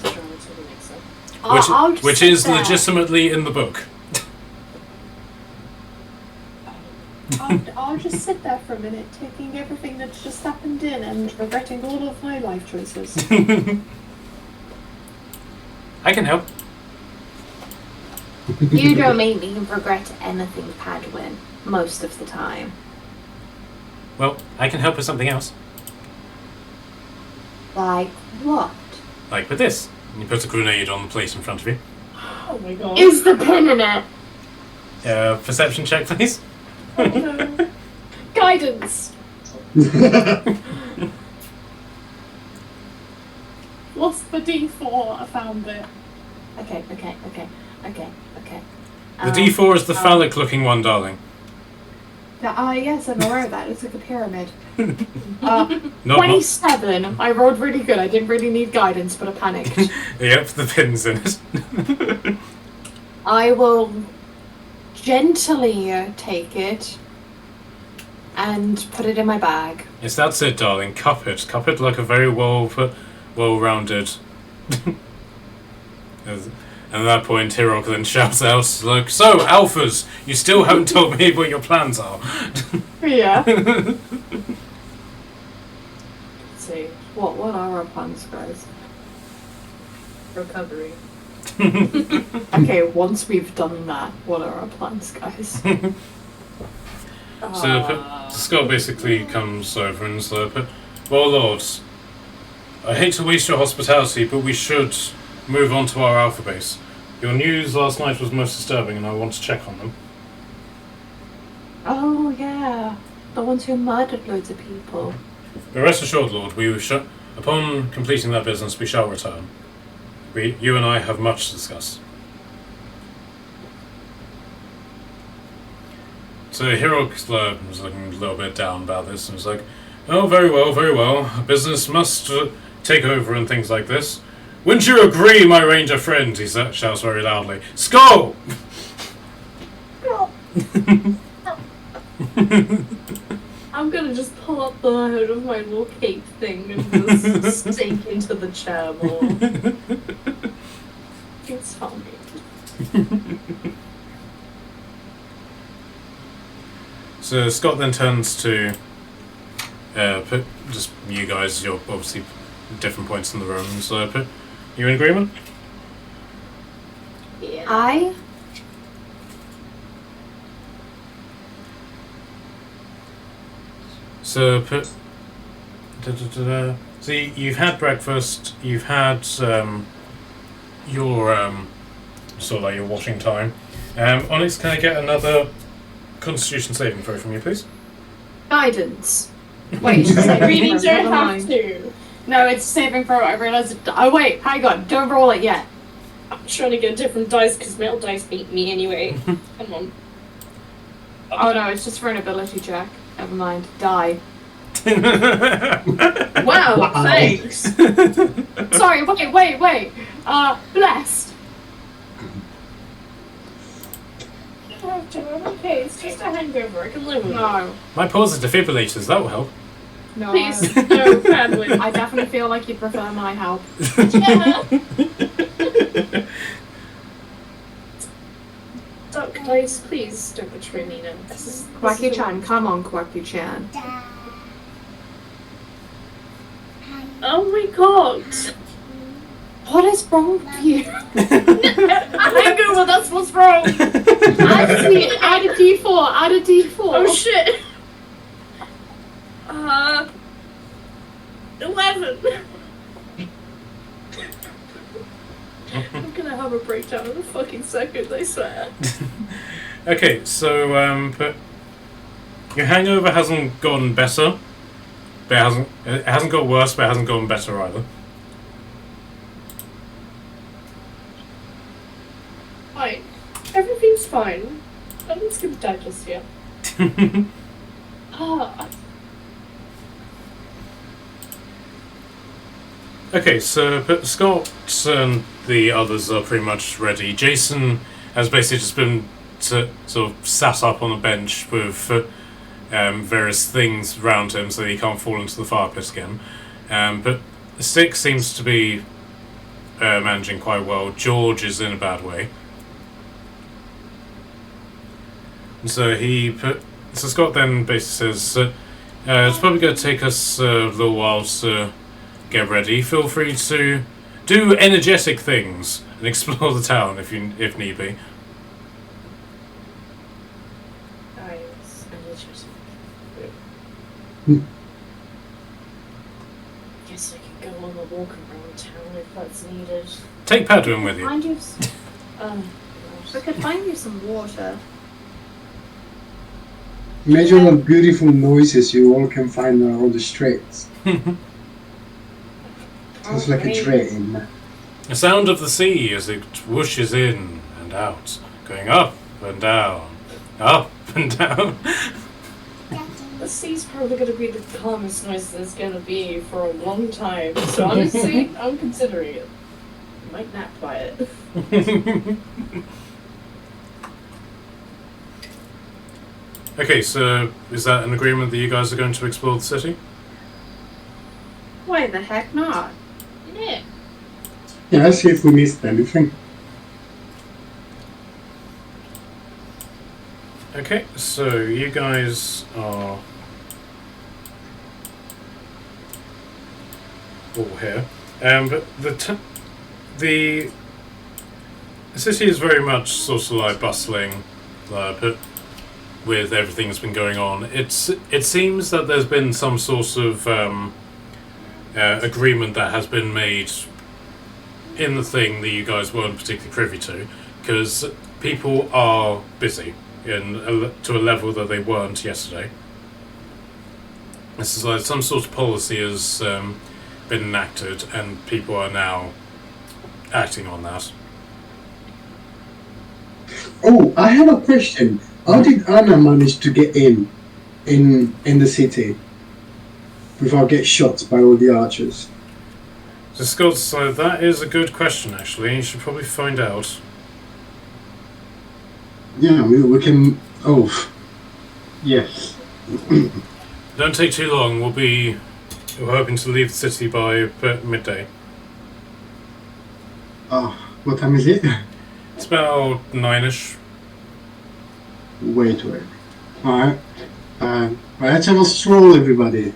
The drama totally makes sense. I'll just Which sit is there. legitimately in the book. I'll just sit there for a minute, taking everything that's just happened in and regretting all of my life choices. I can help. You don't make me regret anything, Padwin, most of the time. Well, I can help with something else. Like what? Like with this. And you put a grenade on the plate in front of you. Oh my god. Is the pin in it? Perception check, please. Oh no. Guidance. What's the D4? I found it. Okay. The D4 is the phallic-looking one, darling. Yes, I'm aware of that. It's like a pyramid. Not 27. I rolled really good. I didn't really need guidance, but I panicked. Yep, the pin's in it. I will gently take it and put it in my bag. Yes, that's it, darling. Cup it. Cup it like a very well-rounded. And at that point, Hirok then shouts out, like, "So, alphas, you still haven't told me what your plans are." Yeah. Let's see. What are our plans, guys? Recovery. Okay, once we've done that, what are our plans, guys? So Scott basically comes over and is like, "Well, lords, I hate to waste your hospitality, but we should move on to our alpha base. Your news last night was most disturbing, and I want to check on them." Oh, yeah. The ones who murdered loads of people. But rest assured, Lord, upon completing that business, we shall return. You and I have much to discuss. So Hirok was looking a little bit down about this and was like, "Oh, very well, very well. Business must take over and things like this. Wouldn't you agree, my ranger friend?" He shouts very loudly. "Skull!" I'm gonna just pull up the hood of my little cape thing and just sink into the chair more. It's fine. So Scott then turns to just you guys. You're obviously different points in the room. So you in agreement? Yeah. So So you've had breakfast. You've had your sort of like your washing time. Onyx, can I get another Constitution saving throw from you, please? Guidance. Wait, I really don't have to. No, it's saving throw. I realized. Oh wait, hang on. Don't roll it yet. I'm trying to get different dice because metal dice beat me anyway. Come on. Oh no, it's just for an ability check. Never mind. Die. Wow, thanks. Sorry. Wait. Blessed. I have to. I'm okay. It's just a hangover. I can live with it. No. My pause is defibrillators. That will help. No. Please, no, Padwin. I definitely feel like you prefer my help. Yeah. Duck dice, please don't betray me now. Quacky-chan, come on, Quacky-chan. Oh my god. What is wrong with you? Hangover, that's what's wrong. Add a D4. Add a D4. Oh shit. 11. I'm gonna have a breakdown in a fucking second, I swear. Okay, so but your hangover hasn't gotten better, but it hasn't got worse, but it hasn't gotten better either. Fine. Everything's fine. Nothing's gonna die just yet. Ah. Okay, so but Scott and the others are pretty much ready. Jason has basically just been sort of sat up on a bench with various things around him so that he can't fall into the fire pit again. But Stick seems to be managing quite well. George is in a bad way. And so so Scott then basically says, it's probably going to take us a little while to get ready. Feel free to do energetic things and explore the town if need be. Nice. Guess I can go on a walk around town if that's needed. Take Padwin with you. Find you. We Gosh. could find you some water. Imagine what beautiful noises you all can find around the streets. Sounds like a dream. The sound of the sea as it whooshes in and out, going up and down, up and down. The sea's probably going to be the calmest noise there's going to be for a long time. So honestly, I'm considering it. I might nap by it. Okay, so is that an agreement that you guys are going to explore the city? Why the heck not? Yeah. Yeah, see if we missed anything. Okay, so you guys are all here, but the city is very much sort of like bustling, but with everything that's been going on. It seems that there's been some sort of agreement that has been made in the thing that you guys weren't particularly privy to, because people are busy to a level that they weren't yesterday. This is like some sort of policy has been enacted, and people are now acting on that. Oh, I have a question. How did Anna manage to get in the city without getting shot by all the archers? So Scott, so that is a good question actually. You should probably find out. Yeah, we can. Oh, yes. Don't take too long. We're hoping to leave the city by midday. Oh, what time is it? It's about 9ish. Wait. Alright. Let's have a stroll, everybody.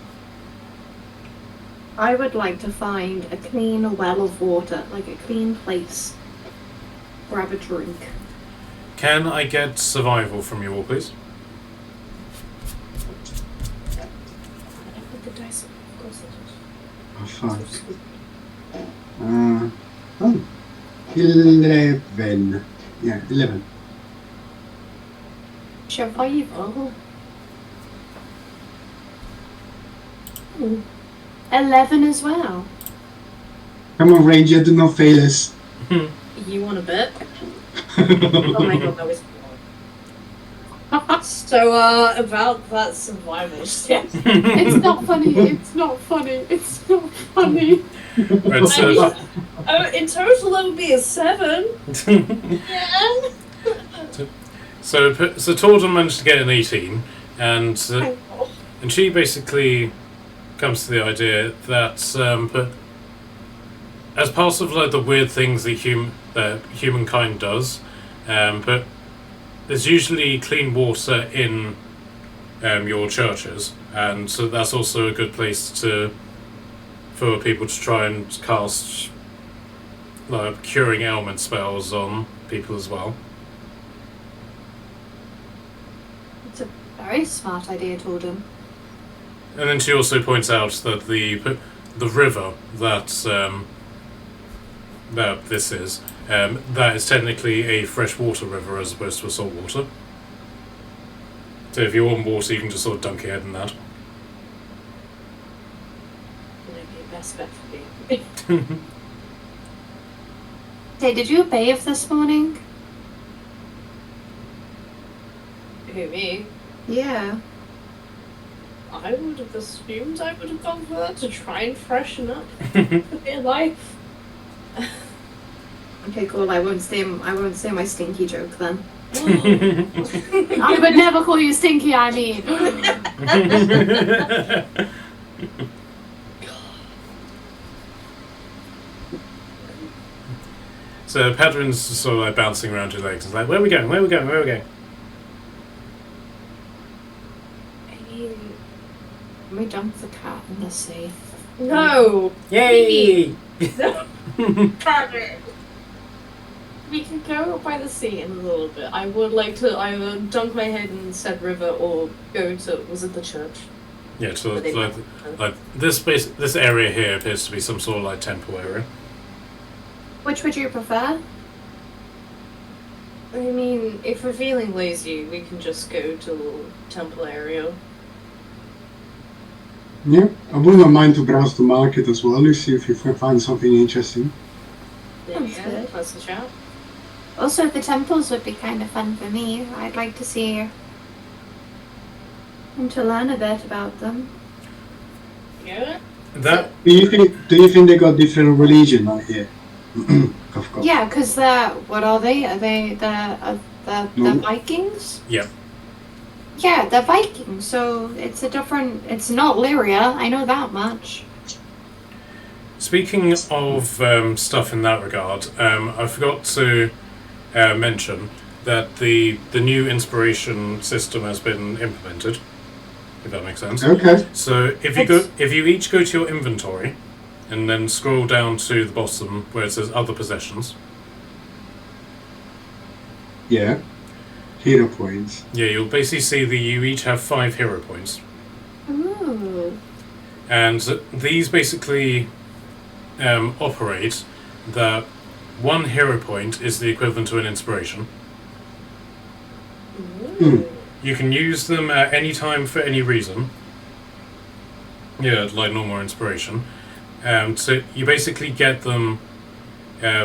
I would like to find a clean well of water, like a clean place. Grab a drink. Can I get survival from you all, please? I put the dice on, of course I Oh, fuck. did. 11. Yeah, 11. Survival. 11 as well. Come on, Ranger, do not fail us. You want a bit? Oh my god, that was so, about that survival shit. It's not funny. It's not funny. It's not funny. Right, so, In total, that would be a 7. Yeah. so Torden managed to get an 18, and she basically comes to the idea that but as part of like the weird things that humankind does, but there's usually clean water in your churches, and so that's also a good place for people to try and cast like curing ailment spells on people as well. It's a very smart idea, Torden. And then she also points out that the river that this is that is technically a freshwater river as opposed to a saltwater. So if you want water, you can just sort of dunk your head in that. best bet for me. Hey, did you bathe this morning? Who, me? Yeah. I would have assumed I would have gone for that to try and freshen up for their life. Okay, cool. I won't say my stinky joke then. I would never call you stinky. I mean. So Padrin's sort of like bouncing around your legs. It's like, where are we going? Where are we going? Where are we going? I mean, We dumped the cat in the sea. no! Yay! We can go by the sea in a little bit. I would like to either dunk my head in said river or go to, was it the church? Yeah, so like this area here appears to be some sort of like temple area. Which would you prefer? I mean, if we're feeling lazy, we can just go to the temple area. Yeah, I wouldn't mind to browse the market as well to see if you can find something interesting. Sounds good. That's the shout. Also, the temples would be kind of fun for me. I'd like to see and to learn a bit about them. Yeah? That Do you think they got different religion out here? Cough, cough. Yeah, because what are they? Are they the No. Vikings? yeah. Yeah, they're Vikings. So it's a different. It's not Lyria. I know that much. Speaking of stuff in that regard, I forgot to mention that the new inspiration system has been implemented. If that makes sense. Okay. So if you each go to your inventory, and then scroll down to the bottom where it says other possessions. Yeah. Hero points. Yeah, you'll basically see that you each have 5 hero points, Ooh. and these basically operate that 1 hero point is the equivalent to an inspiration. Ooh. You can use them at any time for any reason. Yeah, like normal inspiration. So you basically get them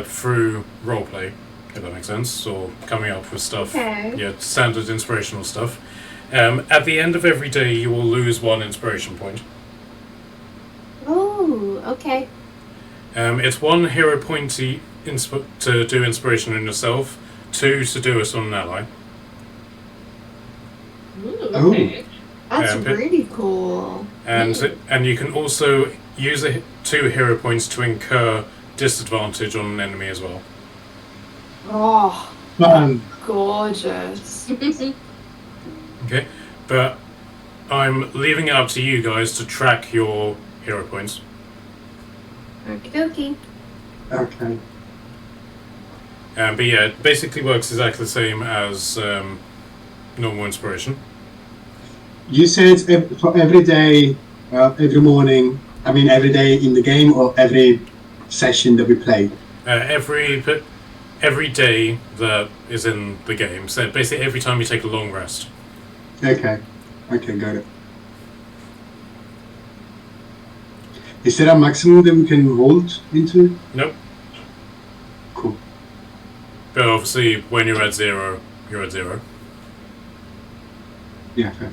through roleplay, if that makes sense, or coming up with stuff. Okay. Yeah, standard inspirational stuff. At the end of every day, you will lose 1 inspiration point. Oh, okay. It's 1 hero point to do inspiration on yourself, 2 to do it on an ally. Ooh, Oh. okay. That's but- really cool. And you can also use 2 hero points to incur disadvantage on an enemy as well. Oh, Fun. gorgeous. Okay, but I'm leaving it up to you guys to track your hero points. Okie dokie. Okay. But yeah, it basically works exactly the same as normal inspiration. You said for every day, every morning. I mean, every day in the game or every session that we play. Every day that is in the game. So basically, every time you take a long rest. Okay. Okay, got it. Is there a maximum that we can hold into? Nope. Cool. But obviously, when you're at 0, you're at 0. Yeah, fair.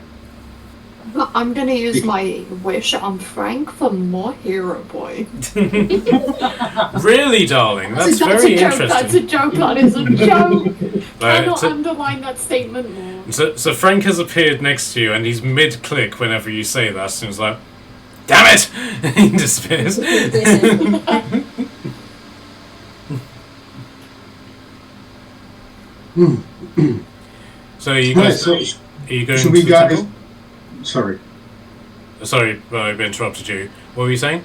I'm gonna use my wish on Frank for more hero points. Really, darling? That's a very joke. interesting. That's a joke. That is a joke. Right, Cannot so- underline that statement more. So Frank has appeared next to you, and he's mid-click whenever you say that, and he's like, "Damn it!" He disappears. So are you Right, guys, so are you going should to we the guys? temple? Sorry. Sorry, I interrupted you. What were you saying?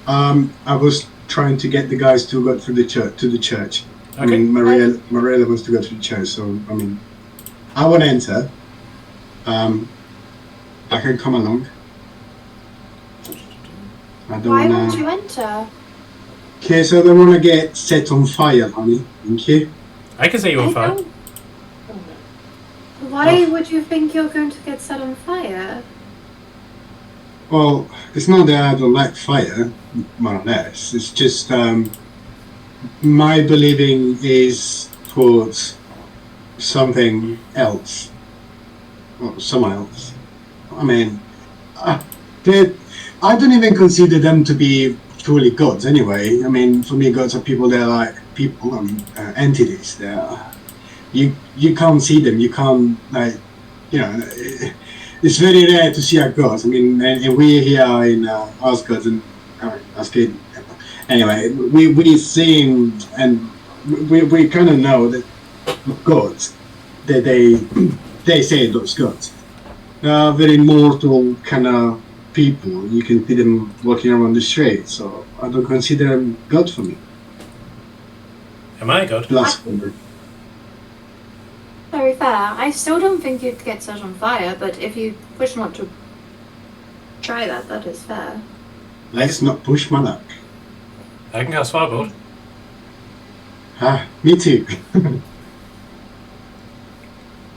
I was trying to get the guys to go through the church to the church. I Okay. mean, Mariella wants to go to the church, so I mean, I want to enter. I can come along. I don't Why wanna. won't you enter? Okay, so I don't wanna get set on fire, honey. Thank you. I can say you on I fire. don't- Why would you think you're going to get set on fire? Well, it's not that I don't like fire, more or less. It's just my believing is towards something else or someone else. I mean, they, I don't even consider them to be truly gods anyway. I mean, for me, gods are people that are like people, I mean, entities. They are, you can't see them, you can't, like, you know, it's very rare to see a god. I mean, and we here in Asgard and Asgard, anyway, we see and we kind of know that gods that they say those gods are very mortal kind of people. You can see them walking around the street, so I don't consider them god for me. Am I God? Blasphemer. Very fair. I still don't think you'd get set on fire, but if you wish not to try that, that is fair. Let's not push my luck. I can cast Firebolt. Ah, me too.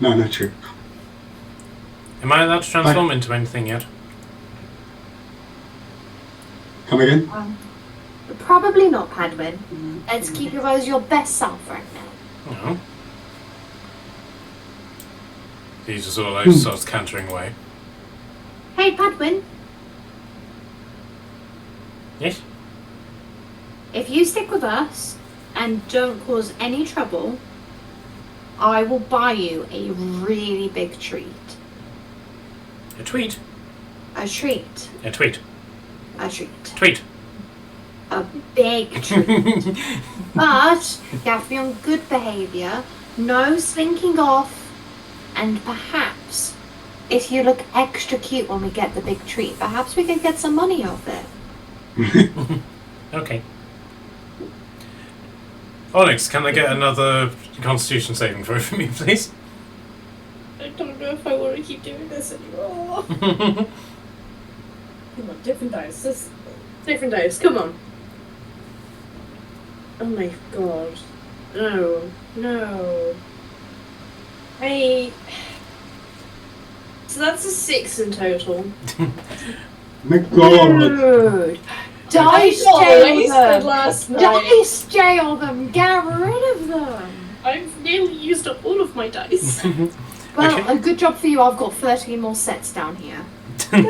No, not true. Am I allowed to transform into anything yet? Come again? Probably not, Padwin. Let's keep you as your best self right now. No. He just sort of like starts cantering away. Hey, Padwin, Yes? if you stick with us and don't cause any trouble, I will buy you a really big treat. A tweet? A treat. A tweet. A treat. Tweet. A big treat. But you have to be on good behaviour, no slinking off, and perhaps, if you look extra cute when we get the big treat, perhaps we can get some money off it. Okay. Onyx, can I get another Constitution saving throw for me, please? I don't know if I want to keep doing this anymore. Come on, different dice. Different dice, come on. Oh my god. No. So that's a 6 in total. My God. Dude. I Dice got jail wasted them. last night. Dice jail them. Get rid of them. I've nearly used up all of my dice. Well, Okay. a good job for you. I've got 13 more sets down here.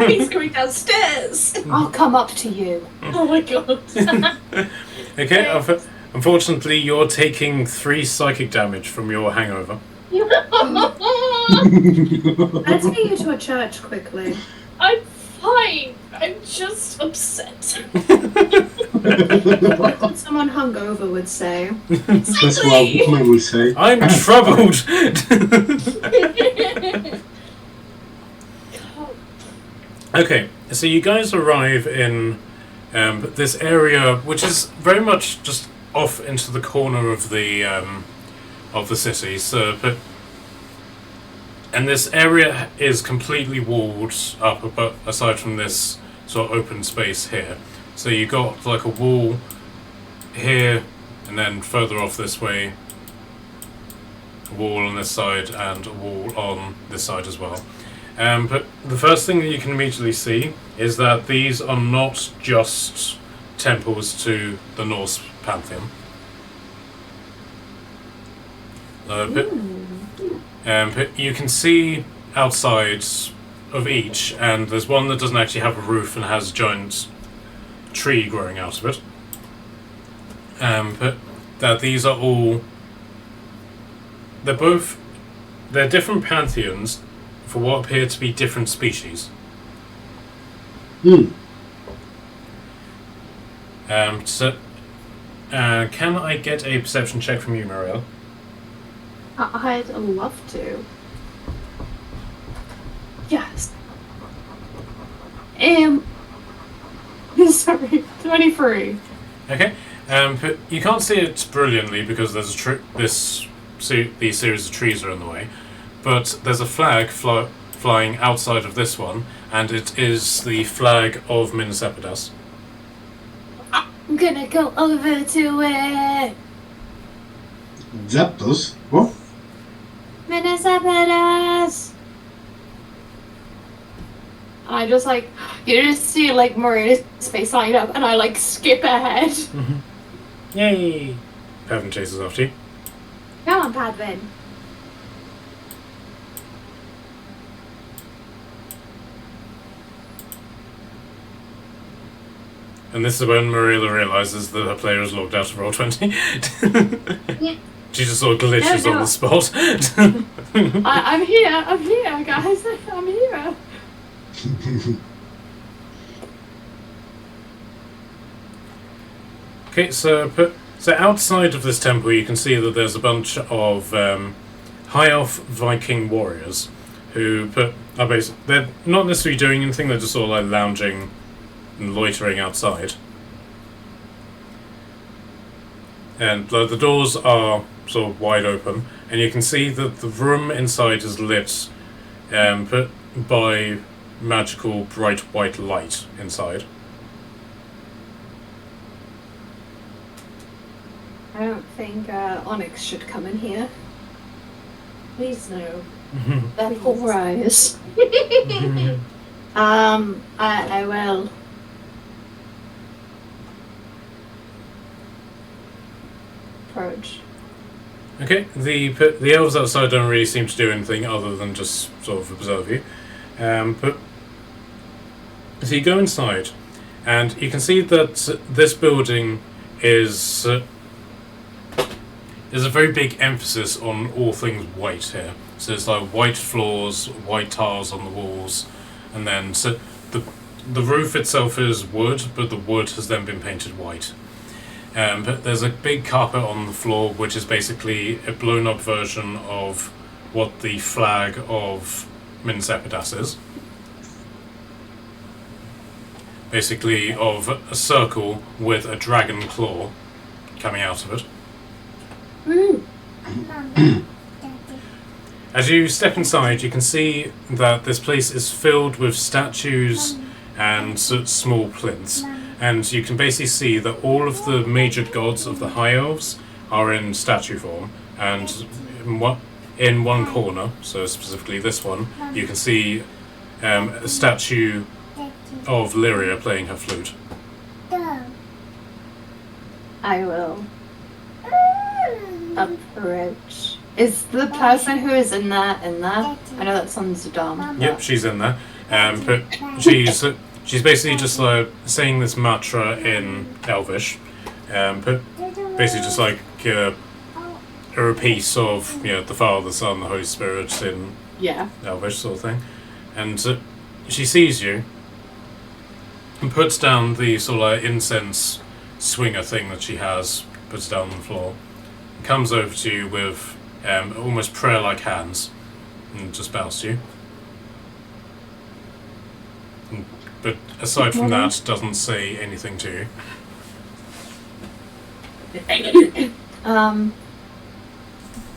He's going downstairs. I'll come up to you. Oh my god. Okay, unfortunately, you're taking 3 psychic damage from your hangover. Let's get you to a church quickly. I'm fine. I'm just upset. That's what someone hungover would say. That's what a woman would say. I'm troubled! Okay, so you guys arrive in this area, which is very much just off into the corner of the city. So, and this area is completely walled up, but aside from this sort of open space here. So you got like a wall here, and then further off this way, a wall on this side, and a wall on this side as well. But the first thing that you can immediately see is that these are not just temples to the Norse pantheon. But you can see outside of each, and there's one that doesn't actually have a roof and has a giant tree growing out of it. But that these are all... They're different pantheons for what appear to be different species. So, can I get a perception check from you, Marielle? I'd love to. Yes. Sorry, 23. Okay. But you can't see it brilliantly because there's these series of trees are in the way. But there's a flag flying outside of this one, and it is the flag of Minas Epidas. I'm gonna go over to it. Zapdos? What? Minas Epidas. And I just like, you just see like Maria's face light up, and I like skip ahead. Yay! Pevin chases after you. Come on, Padvin. And this is when Marilla realizes that her player is logged out of Roll20. She just sort of glitches on the spot. I'm here, guys. I'm here. Okay, so outside of this temple, you can see that there's a bunch of high elf Viking warriors who are basically, they're not necessarily doing anything. They're just sort of like lounging and loitering outside. And the doors are sort of wide open, and you can see that the room inside is lit by magical bright white light inside. I don't think Onyx should come in here. Please no. They're poor eyes. I will. Approach. Okay, the elves outside don't really seem to do anything other than just sort of observe you. But so you go inside, and you can see that this building is there's a very big emphasis on all things white here. So it's like white floors, white tiles on the walls, and then so the roof itself is wood, but the wood has then been painted white. But there's a big carpet on the floor, which is basically a blown up version of what the flag of Minas Epidas is. Basically, of a circle with a dragon claw coming out of it. As you step inside, you can see that this place is filled with statues and small plinths. And you can basically see that all of the major gods of the High Elves are in statue form. And in one corner, so specifically this one, you can see a statue of Lyria playing her flute. I will approach. Is the person who is in there? I know that sounds dumb. Yep, she's in there. But she's basically just saying this mantra in Elvish. But basically just like a repeat of the Father, the Son, the Holy Spirit in Elvish sort of thing. And she sees you and puts down the sort of like incense swinger thing that she has, puts it down on the floor, and comes over to you with almost prayer-like hands and just bows to you. But aside from that, doesn't say anything to you.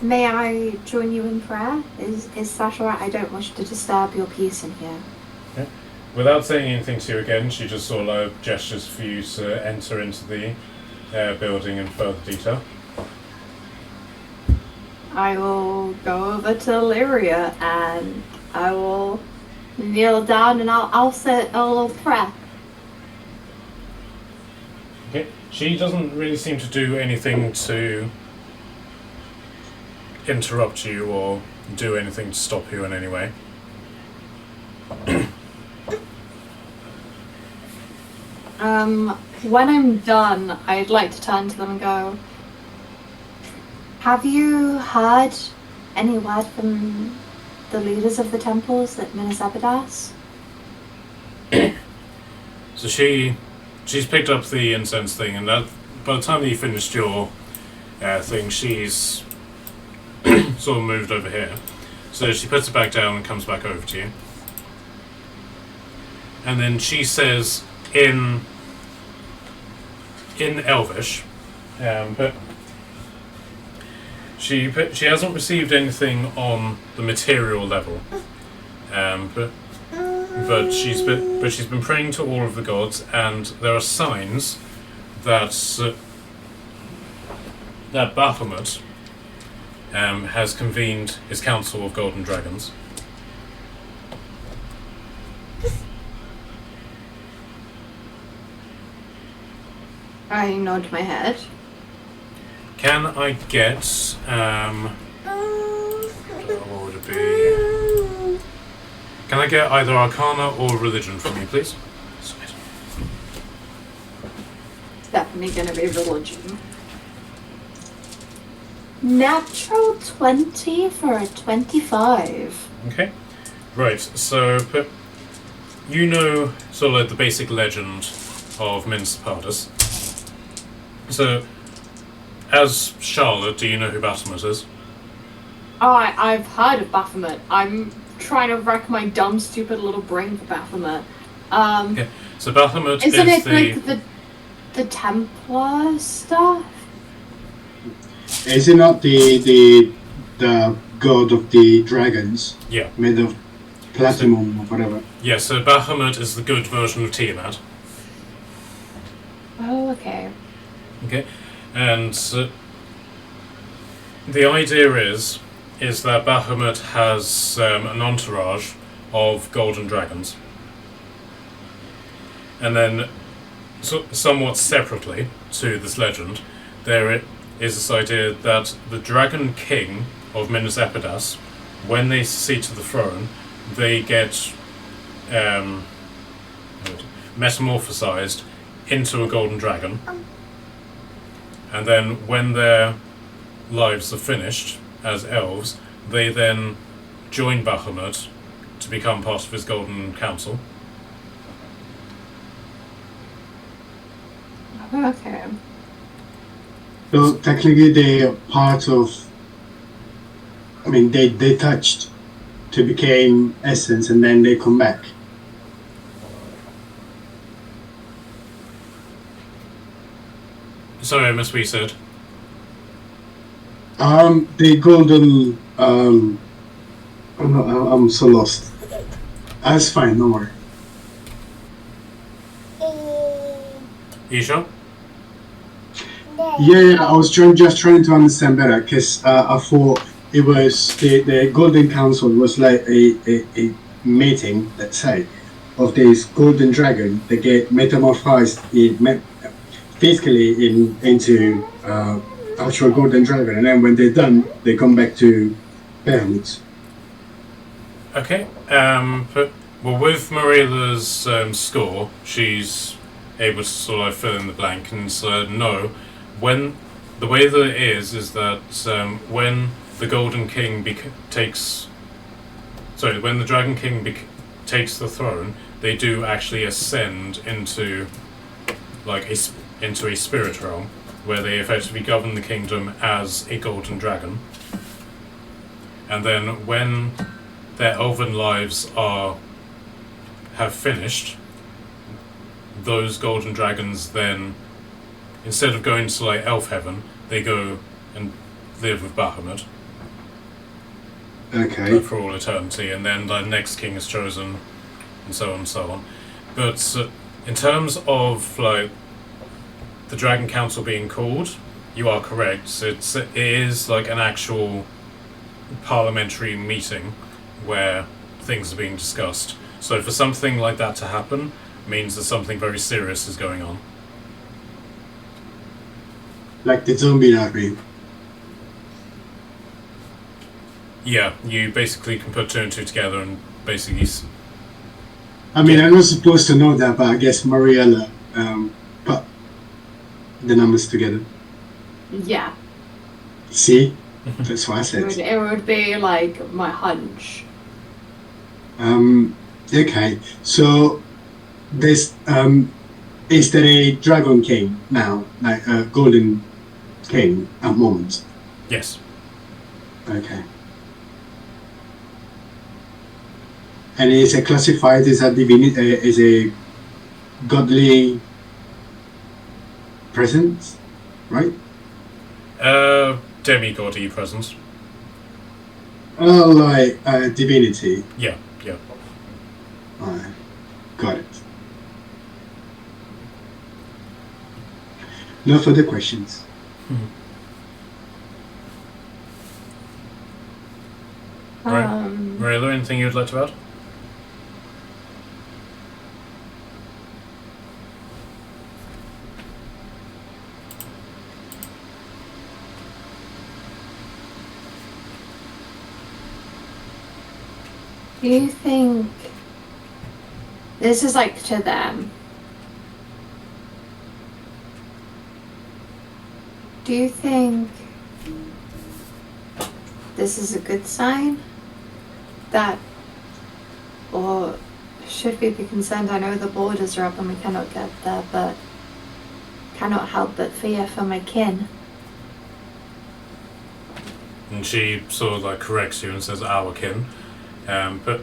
May I join you in prayer? Is that alright? I don't wish to disturb your peace in here. Okay. Without saying anything to you again, she just sort of gestures for you to enter into the building in further detail. I will go over to Lyria and I will kneel down and I'll say a little prayer. Okay. She doesn't really seem to do anything to interrupt you or do anything to stop you in any way. When I'm done, I'd like to turn to them and go, have you heard any word from the leaders of the temples at Minas Epidas? So she's picked up the incense thing, and that by the time that you finished your thing, she's sort of moved over here. So she puts it back down and comes back over to you. And then she says in Elvish, but she hasn't received anything on the material level, but she's been praying to all of the gods, and there are signs that that Baphomet has convened his council of golden dragons. I nod my head. Can I get what would it be? Can I get either Arcana or Religion from you, please? Sweet. Definitely gonna be religion. Natural 20 for a 25. Okay. Right. So, you know, sort of like the basic legend of Minas Tirith. So, as Charlotte, do you know who Baphomet is? I've heard of Baphomet. I'm trying to rack my dumb, stupid little brain for Baphomet. Okay. So Baphomet Isn't is it like the Templar stuff? Is it not the god of the dragons? Yeah. Made of platinum or whatever. Yeah. So Baphomet is the good version of Tiamat. Oh, okay. Okay. And the idea is that Baphomet has an entourage of golden dragons. And then, somewhat separately to this legend, there is this idea that the Dragon King of Minas Epidas, when they succeed to the throne, they get metamorphosized into a golden dragon. And then when their lives are finished as elves, they then join Baphomet to become part of his golden council. Okay. So technically they are part of, I mean, they touched to become essence and then they come back. Sorry, I missed what you said. The golden, I'm so lost. That's fine, don't worry. You sure? Yeah, I was just trying to understand better because I thought it was the Golden Council was like a meeting, let's say, of this golden dragon that get metamorphosed physically into actual golden dragon, and then when they're done, they come back to Behemoth. Okay. But, well, with Marilla's score, she's able to sort of fill in the blank and no. When the way that it is that when the Golden King when the Dragon King takes the throne, they do actually ascend into into a spirit realm where they effectively govern the kingdom as a golden dragon. And then when their elven lives have finished, those golden dragons then, instead of going to like elf heaven, they go and live with Baphomet. Okay. For all eternity, and then the next king is chosen, and so on and so on. But in terms of like the Dragon Council being called, you are correct. It is like an actual parliamentary meeting where things are being discussed. So for something like that to happen means that something very serious is going on. Like the zombie army. Yeah, you basically can put two and two together and basically... I mean, I'm not supposed to know that, but I guess Mariella put the numbers together. Yeah. See? That's what I said. It would be like my hunch. Okay, so there's is there a Dragon King now, like a Golden King at the moment? Yes. Okay. And is it classified as a divinity, as a godly presence, right? Demigod-y presence. Oh, like divinity. Yeah. Alright, got it. No further questions. Right. Marilla, anything you'd like to add? Do you think this is like to them? Do you think this is a good sign? That, or should we be concerned? I know the borders are up and we cannot get there, but cannot help but fear for my kin. And she sort of like corrects you and says our kin. But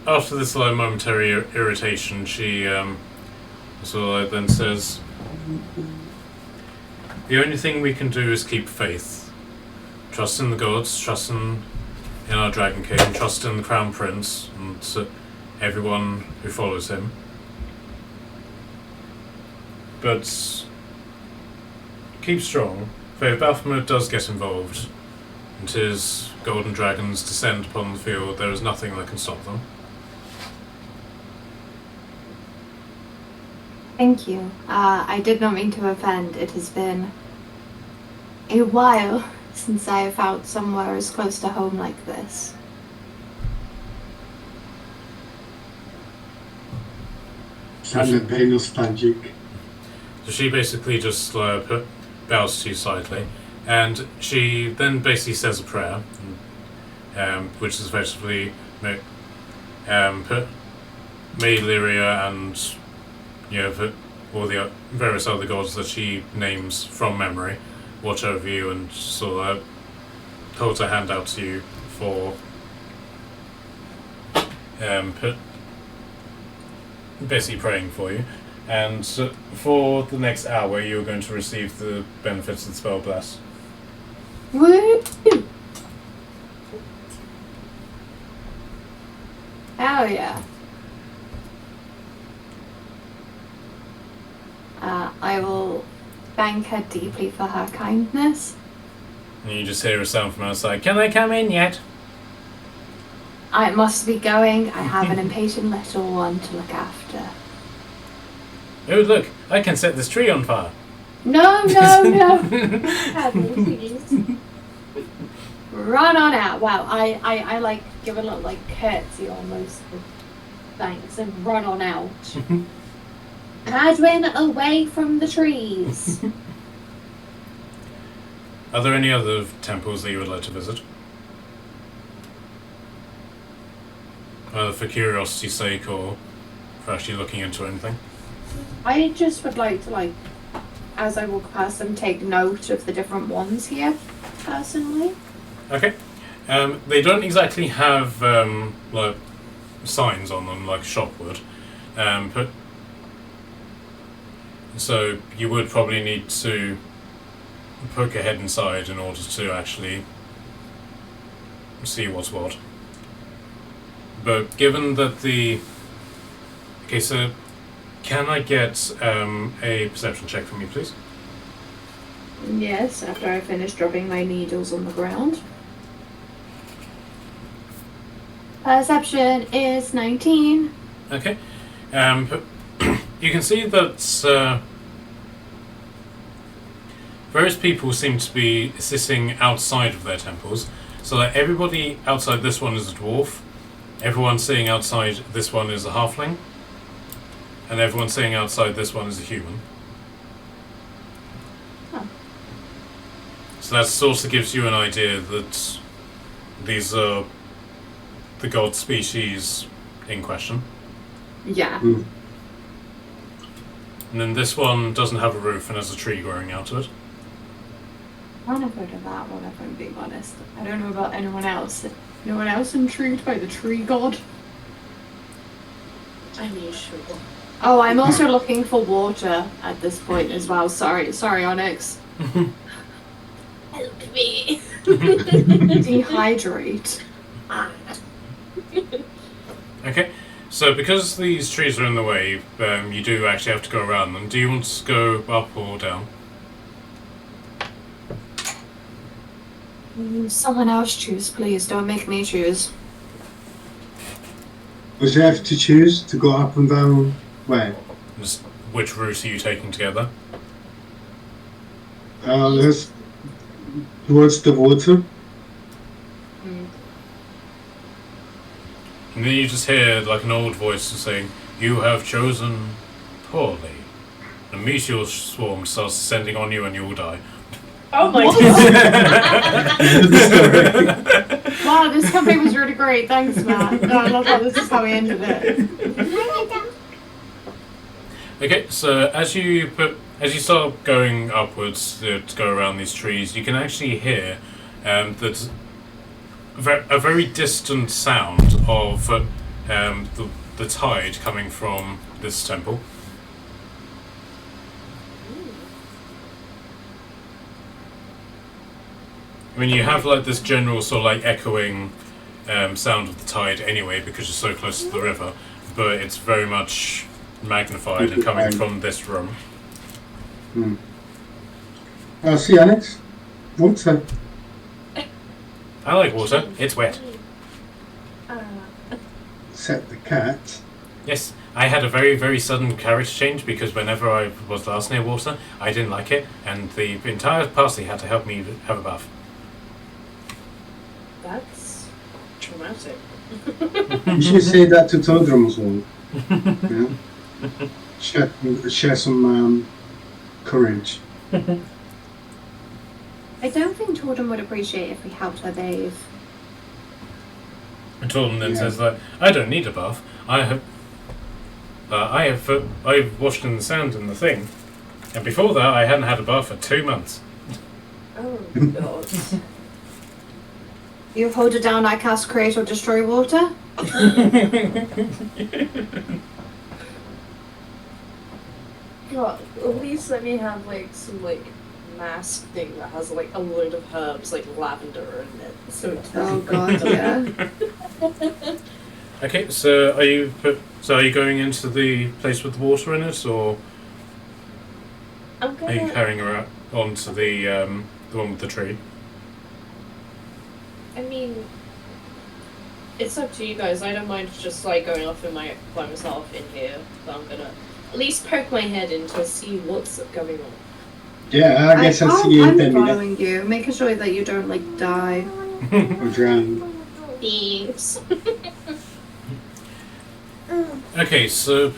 after this like momentary irritation, she sort of like then says, the only thing we can do is keep faith. Trust in the gods, trust in our Dragon King, trust in the Crown Prince, and everyone who follows him. But keep strong, for if Baphomet does get involved, and his golden dragons descend upon the field, there is nothing that can stop them. Thank you. I did not mean to offend. It has been a while since I have felt somewhere as close to home like this. Sounded very nostalgic. So she basically just bows to you slightly, and she then basically says a prayer, which is effectively may Lyria and all the various other gods that she names from memory watch over you, and sort of holds her hand out to you for basically praying for you. And for the next hour, you're going to receive the benefits of the spell bless. Woo! Hell yeah. I will thank her deeply for her kindness. And you just hear a sound from outside. Can I come in yet? I must be going. I have an impatient little one to look after. Oh, look, I can set this tree on fire. No, no, no. Please. Run on out. Wow, I like give a little like curtsy almost. Thanks, and run on out. Adwin, away from the trees. Are there any other temples that you would like to visit? Either for curiosity's sake or for actually looking into anything? I just would like to, as I walk past them, take note of the different ones here, personally. Okay. They don't exactly have like signs on them like a shop would, but so you would probably need to poke your head inside in order to actually see what's what. But given that okay, so can I get a perception check from you, please? Yes, after I finish dropping my needles on the ground. Perception is 19. Okay. But you can see that various people seem to be sitting outside of their temples. So that everybody outside this one is a dwarf, everyone sitting outside this one is a halfling, and everyone sitting outside this one is a human. Oh. So that sort of gives you an idea that these are the god species in question. Yeah. Mm. And then this one doesn't have a roof and has a tree growing out of it. I've never heard of that one, if I'm being honest. I don't know about anyone else. Anyone else intrigued by the tree god? I mean, sure. Oh, I'm also looking for water at this point as well. Sorry, Onyx. Help me. Dehydrate. Okay, so because these trees are in the way, you do actually have to go around them. Do you want to go up or down? Someone else choose, please. Don't make me choose. Was you have to choose to go up and down where? Just which route are you taking together? Let's towards the water. And then you just hear like an old voice saying, "You have chosen poorly." A meteor swarm starts descending on you and you will die. Oh my What? god. Wow, this campaign was really great. Thanks, Matt. No, I love that this is how we ended it. Okay, so as you start going upwards to go around these trees, you can actually hear that a very distant sound of the tide coming from this temple. I mean, you have like this general sort of like echoing sound of the tide anyway because you're so close to the river, but it's very much magnified and coming from this room. See, Onyx? Water. I like water. It's wet. Except the cat. Yes, I had a very, very sudden character change because whenever I was last near water, I didn't like it, and the entire party had to help me have a bath. That's traumatic. You should say that to Todrum as well. Yeah? Share some courage. I don't think Jordan would appreciate if we helped her bathe. And Torben then says that I don't need a bath. I've washed in the sand in the thing, and before that I hadn't had a bath for 2 months. Oh god. You hold it down, I cast create or destroy water? God, at least let me have like some like mask thing that has like a load of herbs like lavender in it. So it's Oh god, yeah. Okay, so are you going into the place with the water in it, or I'm are you gonna. carrying her out onto the one with the tree? I mean, it's up to you guys. I don't mind just like going off by myself in here, but I'm gonna at least poke my head in to see what's going on. Yeah, I guess I'll see you in I'm 10 minutes. following you, making sure that you don't like die. Or drown. Thieves. Okay, so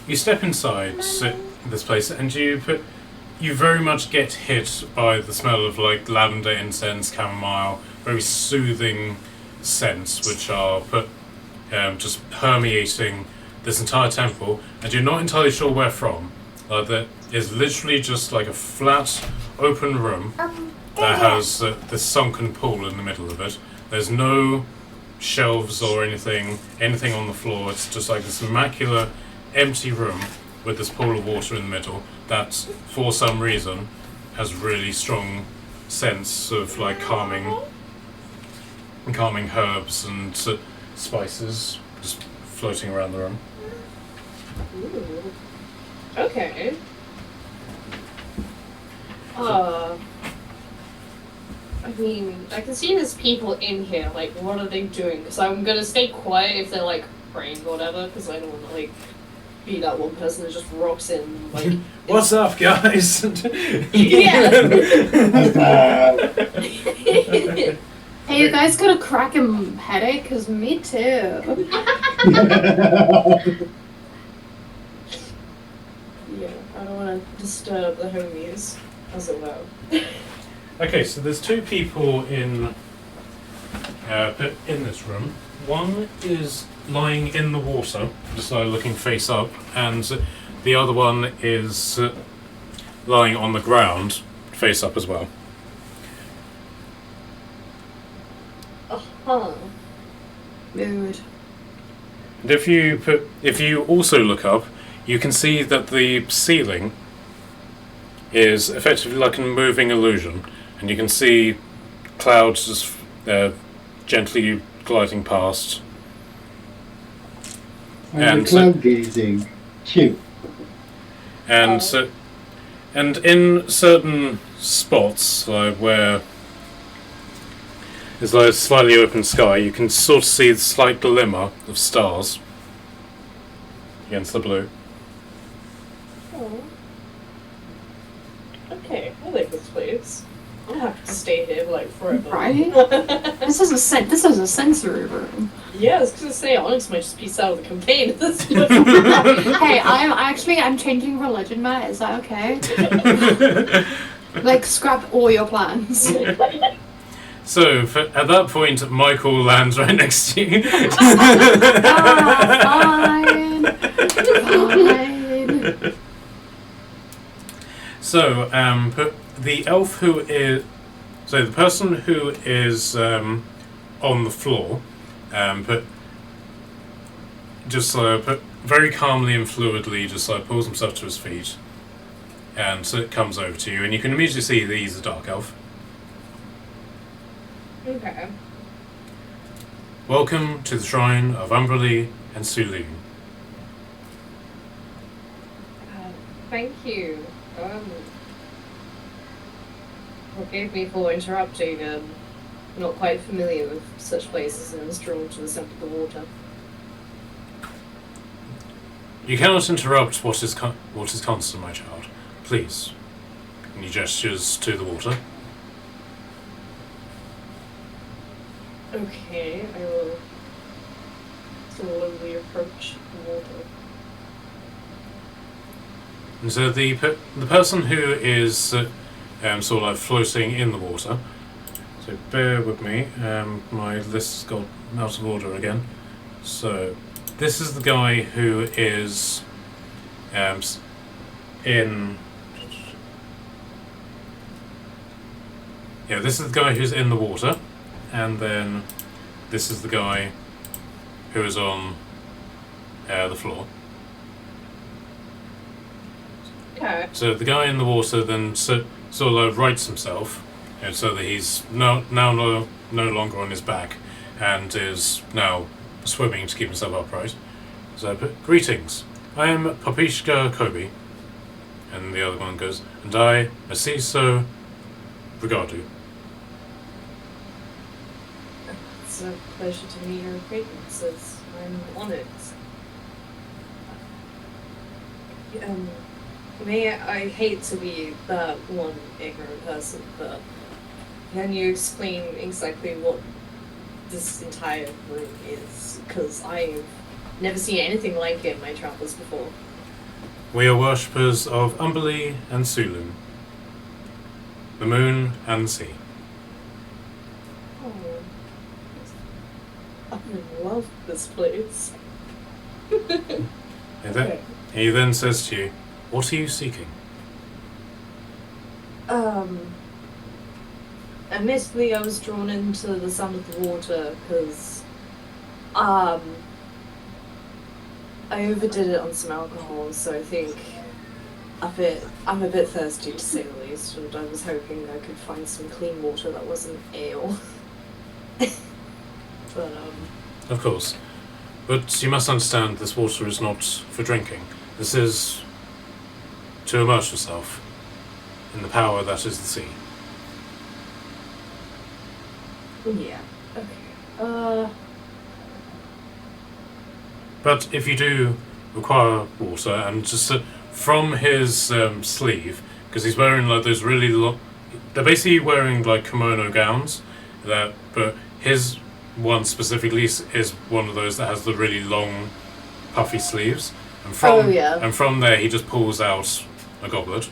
you step inside this place, and you very much get hit by the smell of like lavender, incense, chamomile, very soothing scents, which are just permeating this entire temple, and you're not entirely sure where from. That is literally just like a flat, open room that has this sunken pool in the middle of it. There's no shelves or anything on the floor. It's just like this immaculate, empty room with this pool of water in the middle that, for some reason, has really strong sense of like calming herbs and spices just floating around the room. Ooh. Okay. I mean, I can see there's people in here. Like, what are they doing? Because I'm gonna stay quiet if they're like praying or whatever. Because I don't want to like be that one person that just rocks in. Like, What's up, guys? yeah. Hey, you guys got a cracking headache? Cause me too. Yeah, I don't want to disturb the homies, as it were. Okay, so there's two people in this room. One is lying in the water, just looking face up, and the other one is lying on the ground, face up as well. Uh-huh. Mood. And if you also look up, you can see that the ceiling is effectively like a moving illusion, and you can see clouds just gently gliding past. And cloud gazing. Cute. And and in certain spots, like where there's like a slightly open sky, you can sort of see the slight glimmer of stars against the blue. Oh. Okay, I like this place. I'm gonna have to stay here like forever. Right? This is a sensory room. Yeah, I was gonna say Onyx might just peace out of the campaign at this point. Hey, I'm changing religion, Matt. Is that okay? Like, scrap all your plans. So, at that point, Michael lands right next to you. Fine. So, the elf who is... So, the person who is on the floor, just very calmly and fluidly just pulls himself to his feet, and so it comes over to you, and you can immediately see that he's a dark elf. Okay. Welcome to the shrine of Umberlee and Sulu. Thank you. Forgive me for interrupting. Not quite familiar with such places and was drawn to the scent of the water. You cannot interrupt what is constant, my child. Please. And he gestures to the water. Okay, I will slowly approach the water. And so the person who is sort of like floating in the water. So bear with me. My list's got out of order again. So this is the guy who is in. Yeah, this is the guy who's in the water, and then this is the guy who is on the floor. Okay. So the guy in the water then sort of rights himself, so that he's no longer on his back, and is now swimming to keep himself upright. So, greetings. I am Papishka Kobe. And the other one goes, and I, Asiso Brigadu. It's a pleasure to meet your acquaintances. I'm Onyx. I hate to be that one ignorant person, but can you explain exactly what this entire room is? Because I've never seen anything like it in my travels before. We are worshippers of Umberlee and Sulu, the moon and the sea. Oh, I love this place. He then says to you, what are you seeking? Admittedly, I was drawn into the sound of the water because, I overdid it on some alcohol, so I think I'm a bit thirsty to say the least, and I was hoping I could find some clean water that wasn't ale. But, Of course. But you must understand this water is not for drinking. This is to immerse yourself in the power that is the sea. yeah, okay. But if you do require water, and just from his sleeve, because he's wearing like those really long, they're basically wearing like kimono gowns, but his one specifically is one of those that has the really long, puffy sleeves, and from there he just pulls out a goblet.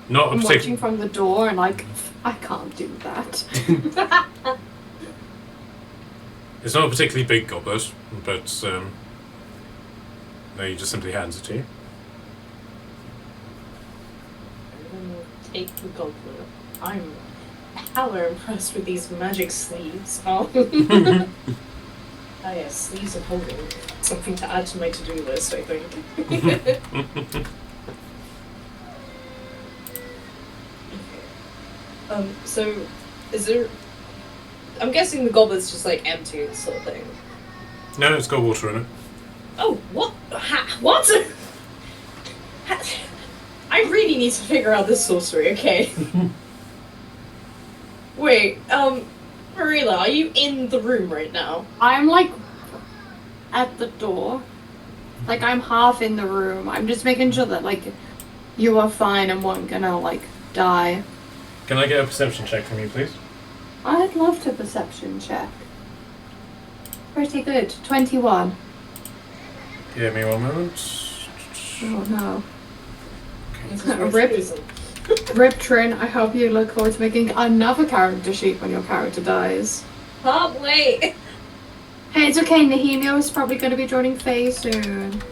Not a I'm particular. watching from the door and like, I can't do that. It's not a particularly big goblet, but no, he just simply hands it to you. I'm gonna take the goblet. I'm hella impressed with these magic sleeves. Oh, yes, sleeves of holding. Something to add to my to-do list, I think. So, is there... I'm guessing the goblet's just, like, empty, sort of thing. No, it's got water in it. Oh, what? What? I really need to figure out this sorcery, okay? Wait, Marilla, are you in the room right now? I'm like at the door. Like I'm half in the room. I'm just making sure that like you are fine and weren't gonna like die. Can I get a perception check from you, please? I'd love to perception check. Pretty good. 21. Give me one moment. Oh no. This is Rip. reason. Rip Trin, I hope you look forward to making another character sheet when your character dies. Can't wait. Hey, it's okay, Nehemia is probably going to be joining Faye soon.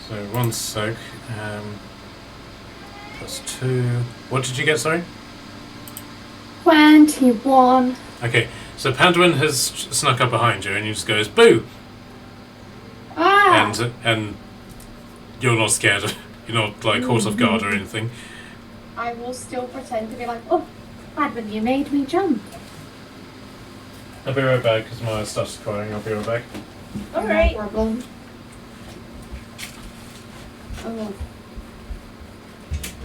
So 1 sec. +2. What did you get, sorry? 21. Okay, so Panduin has snuck up behind you and he just goes, boo! Ah! And you're not scared. You're not like caught off guard or anything. I will still pretend to be like, oh, Advin, you made me jump. I'll be right back because my stuff's crying. I'll be right back. Alright. No problem. Oh.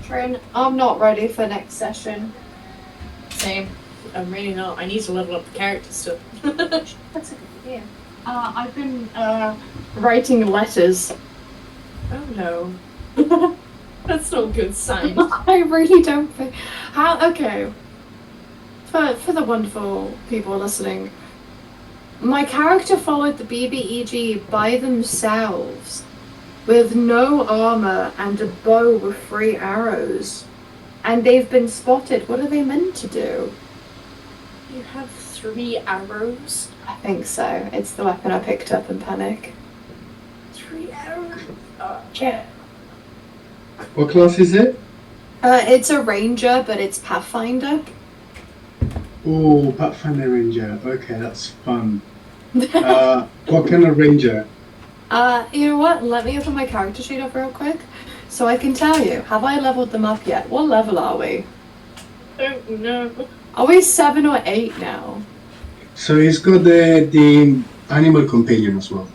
Trin, I'm not ready for next session. Same. I'm really not. I need to level up the character still. That's a good idea. I've been writing letters. Oh no. That's not a good sign. I really don't think. How? Okay. For the wonderful people listening, my character followed the BBEG by themselves, with no armor and a bow with 3 arrows, and they've been spotted. What are they meant to do? You have 3 arrows? I think so. It's the weapon I picked up in panic. 3 arrows? Yeah. What class is it? It's a ranger, but it's Pathfinder. Oh, Pathfinder Ranger. Okay, that's fun. What kind of ranger? You know what? Let me open my character sheet up real quick, so I can tell you. Have I leveled them up yet? What level are we? Oh no. Are we 7 or 8 now? So he's got the animal companion as well.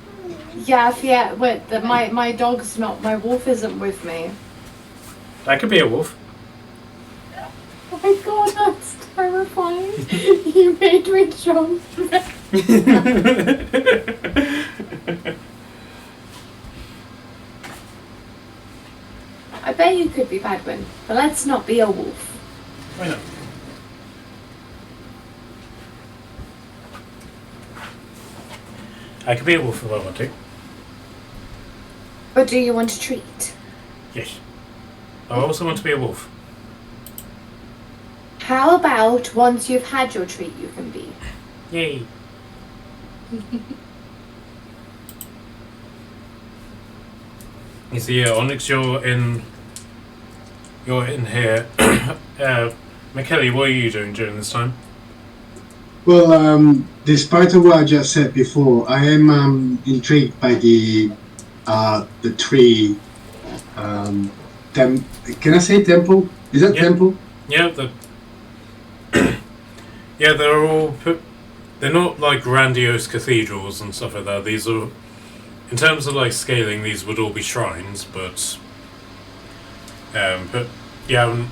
Yeah. Wait, my dog's not. My wolf isn't with me. That could be a wolf. Oh my god, that's terrifying. You made me jump. I bet you could be Badwin, but let's not be a wolf. Why not? I could be a wolf if I want to. But do you want to treat? Yes. I also want to be a wolf. How about once you've had your treat, you can be? Yay. You see, Onyx, you're in here. McKelly, what are you doing during this time? Well, despite of what I just said before, I am intrigued by the tree. Can I say temple? Is that temple? Yeah, they're all. They're not like grandiose cathedrals and stuff like that. These are, in terms of like scaling, these would all be shrines, but you haven't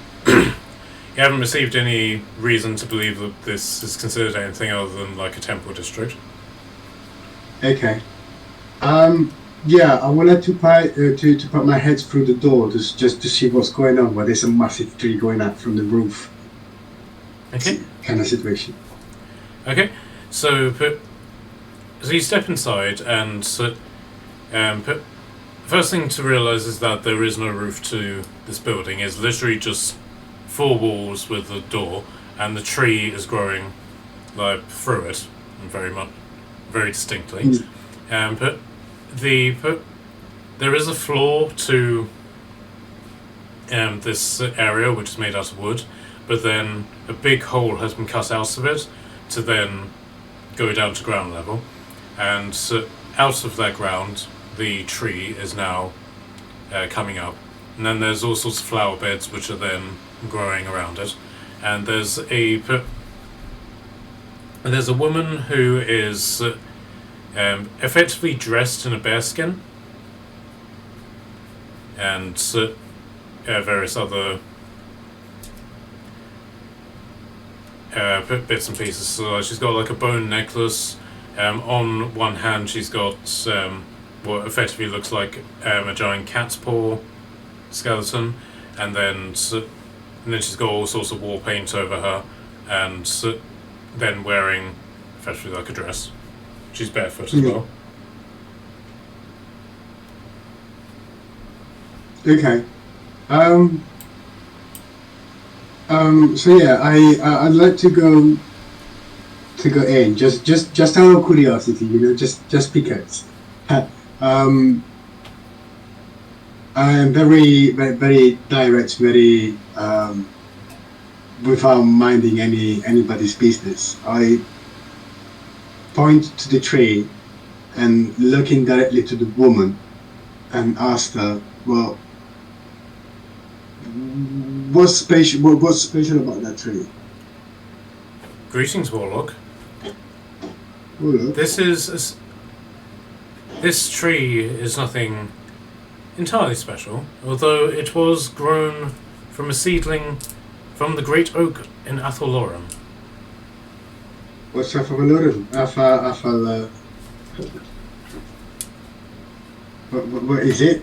you haven't received any reason to believe that this is considered anything other than like a temple district. Okay. Yeah, I wanted to put my head through the door just to see what's going on. But there's a massive tree going out from the roof. Okay. Kind of situation. Okay. So you step inside and first thing to realise is that there is no roof to this building. It's literally just 4 walls with a door, and the tree is growing like through it, and very distinctly. But there is a floor to this area which is made out of wood, but then a big hole has been cut out of it to then go down to ground level, and so out of that ground the tree is now coming up, and then there's all sorts of flower beds which are then growing around it, and there's a woman who is effectively dressed in a bearskin, and various other bits and pieces. So she's got like a bone necklace. On one hand she's got what effectively looks like a giant cat's paw skeleton, and then and then she's got all sorts of war paint over her, and then wearing effectively like a dress. She's barefoot as well. Okay. So yeah, I'd like to go in just out of curiosity, just because. I am very, very, very direct, very without minding anybody's business. I point to the tree and looking directly to the woman and asked her, well, what's special about that tree? Greetings, Warlock. Warlock? This tree is nothing entirely special, although it was grown from a seedling from the great oak in Athalorum. What's Athalorum? What is it?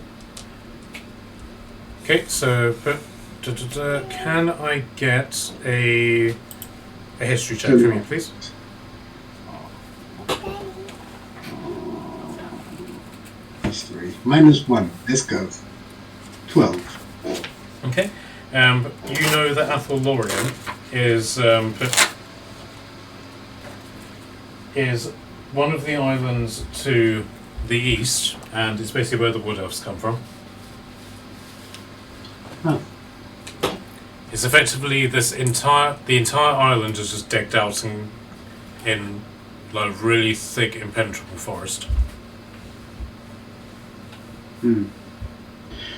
Okay, so can I get a history check from you, please? History. -1. Let's go. 12. Okay. You know that Athalorium is one of the islands to the east, and it's basically where the Wood Elves come from. Oh. It's effectively the entire island is just decked out in like really thick, impenetrable forest.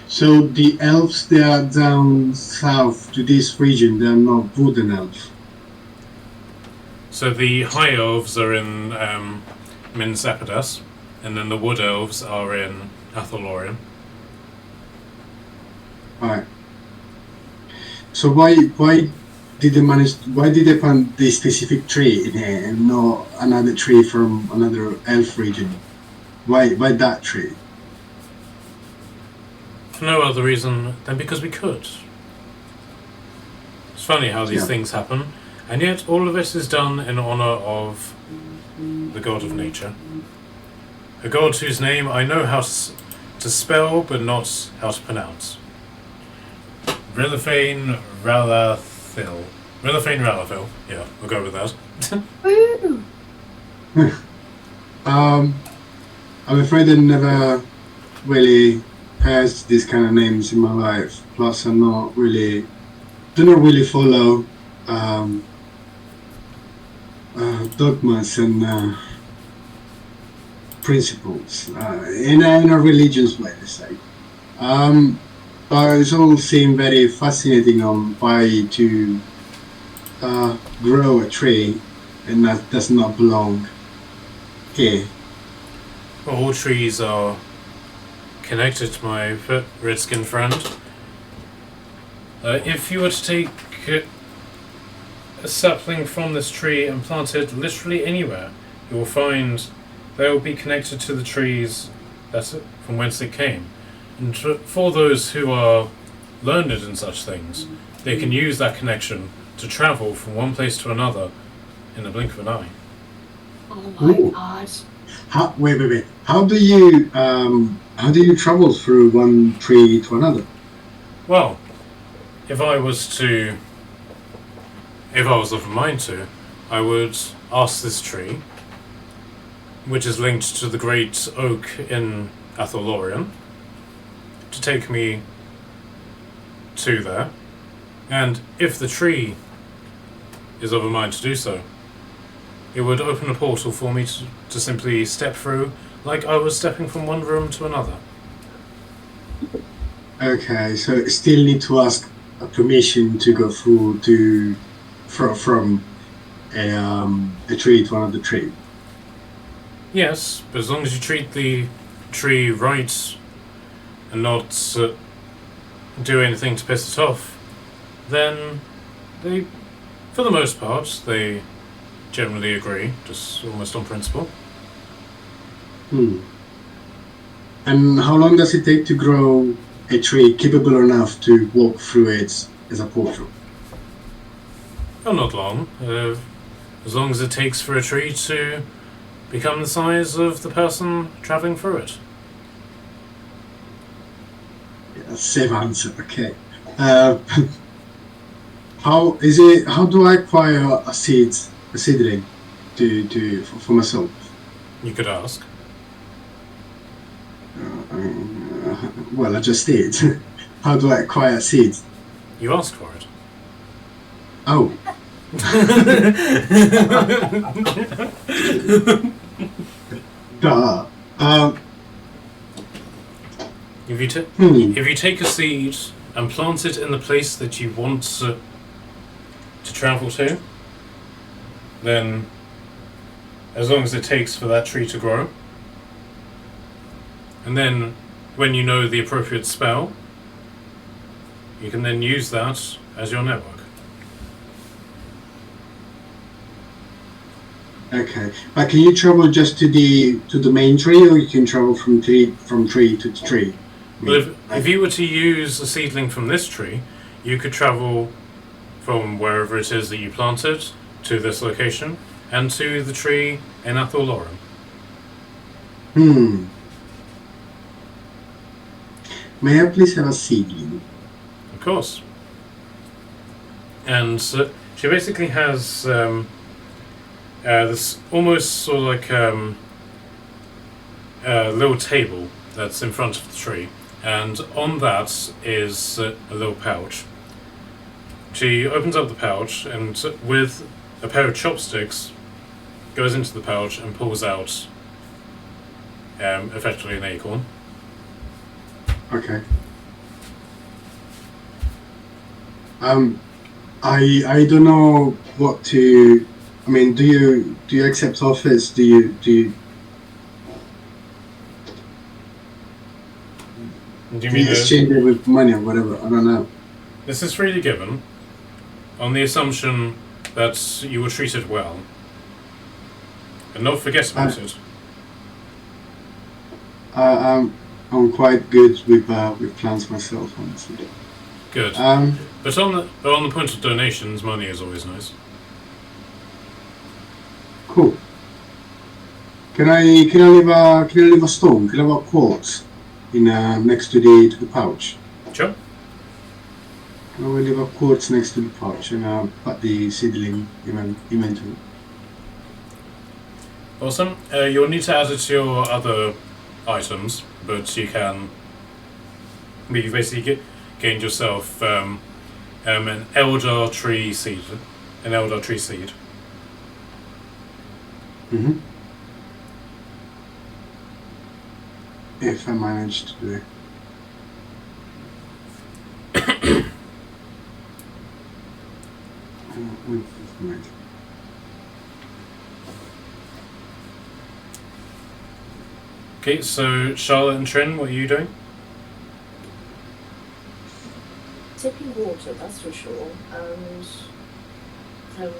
So the elves that are down south to this region, they're not wooden elves. So the High Elves are in Min Zapadas, and then the Wood Elves are in Athalorium. Alright. So why did they plant this specific tree in here and not another tree from another elf region? Why that tree? For no other reason than because we could. It's funny how these things happen, and yet all of it is done in honor of the god of nature. A god whose name I know how to spell, but not how to pronounce. Rilithane Ralathil. Yeah, we'll go with that. Woo! I'm afraid I never really heard these kind of names in my life. Plus, do not really follow dogmas and principles in a religious way, let's say. But it all seemed very fascinating on why to grow a tree and that does not belong here. Well, all trees are connected, my red-skinned friend. If you were to take a sapling from this tree and plant it literally anywhere, you will find they will be connected to the trees from whence it came. And for those who are learned in such things, they can use that connection to travel from one place to another in the blink of an eye. Oh my god. Wait. How do you travel through one tree to another? Well, if I was of a mind to, I would ask this tree, which is linked to the great oak in Athalorium, to take me to there, and if the tree is of a mind to do so, it would open a portal for me to simply step through like I was stepping from one room to another. Okay, so still need to ask a permission to go through from a tree to another tree. Yes, but as long as you treat the tree right and not do anything to piss it off, then they, for the most part, they generally agree, just almost on principle. And how long does it take to grow a tree capable enough to walk through it as a portal. Oh, not long. As long as it takes for a tree to become the size of the person travelling through it. Yeah, safe answer. Okay. How is it? How do I acquire a seedling, for myself? You could ask. Well, I just did. How do I acquire seeds? You asked for it. Oh. Duh. If you if you take a seed and plant it in the place that you want to travel to, then as long as it takes for that tree to grow, and then when you know the appropriate spell, you can then use that as your network. Okay. But can you travel just to the main tree, or you can travel from tree to tree? Well, if you were to use a seedling from this tree, you could travel from wherever it is that you planted to this location and to the tree in Atholorum. May I please have a seedling? Of course. And she basically has this almost sort of like a little table that's in front of the tree, and on that is a little pouch. She opens up the pouch and with a pair of chopsticks goes into the pouch and pulls out effectively an acorn. Okay. I don't know what to. I mean, do you accept offers? Do you Do you mean exchange it with money or whatever? I don't know. This is freely given on the assumption that you were treated well, and not forget about it. I'm quite good with plans myself, honestly. Good. But on the point of donations, money is always nice. Cool. Can I leave a stone? Can I leave a quartz in next to the pouch? Sure. Can I leave a quartz next to the pouch and put the seedling inventory? Awesome. You'll need to add it to your other items, but you can. You basically gained yourself an elder tree seed. An elder tree seed. Mm-hmm. If I manage to do it. Okay, so Charlotte and Trin, what are you doing? Tipping water, that's for sure. And I'm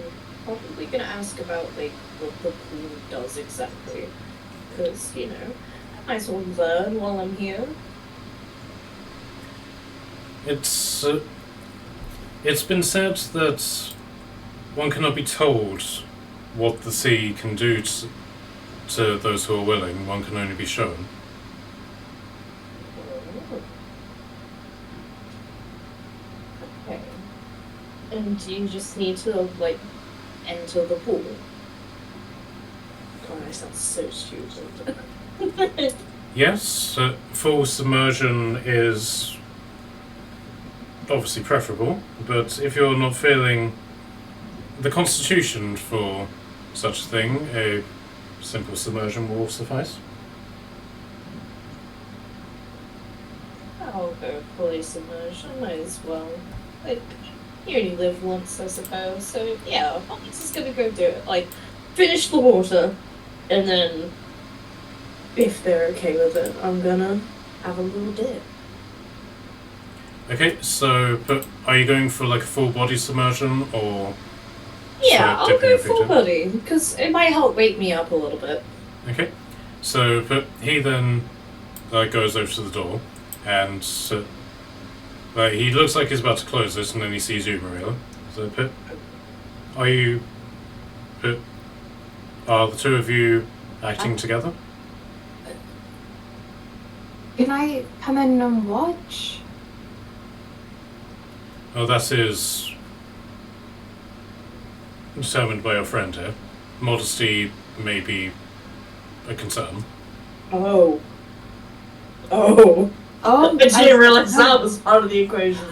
probably gonna ask about like what the pool does exactly, because I might as well learn while I'm here. It's been said that one cannot be told what the sea can do to those who are willing. One can only be shown. Okay. And you just need to enter the pool. God, I sound so stupid. Yes, full submersion is obviously preferable, but if you're not feeling the constitution for such a thing, a simple submersion will suffice. I'll go fully submersion, might as well. You only live once, I suppose, so yeah, I'm just gonna go do it. Finish the water, and then, if they're okay with it, I'm gonna have a little dip. Okay, so are you going for a full body submersion or? Yeah, I'll go full body because it might help wake me up a little bit. Okay, so he then goes over to the door and But he looks like he's about to close it, and then he sees you, Maria. So, Pip, are you... Pip, are the two of you acting together? Can I come in and watch? Oh, that is determined by your friend here. Modesty may be a concern. Oh. Oh, I didn't realize that was part of the equation.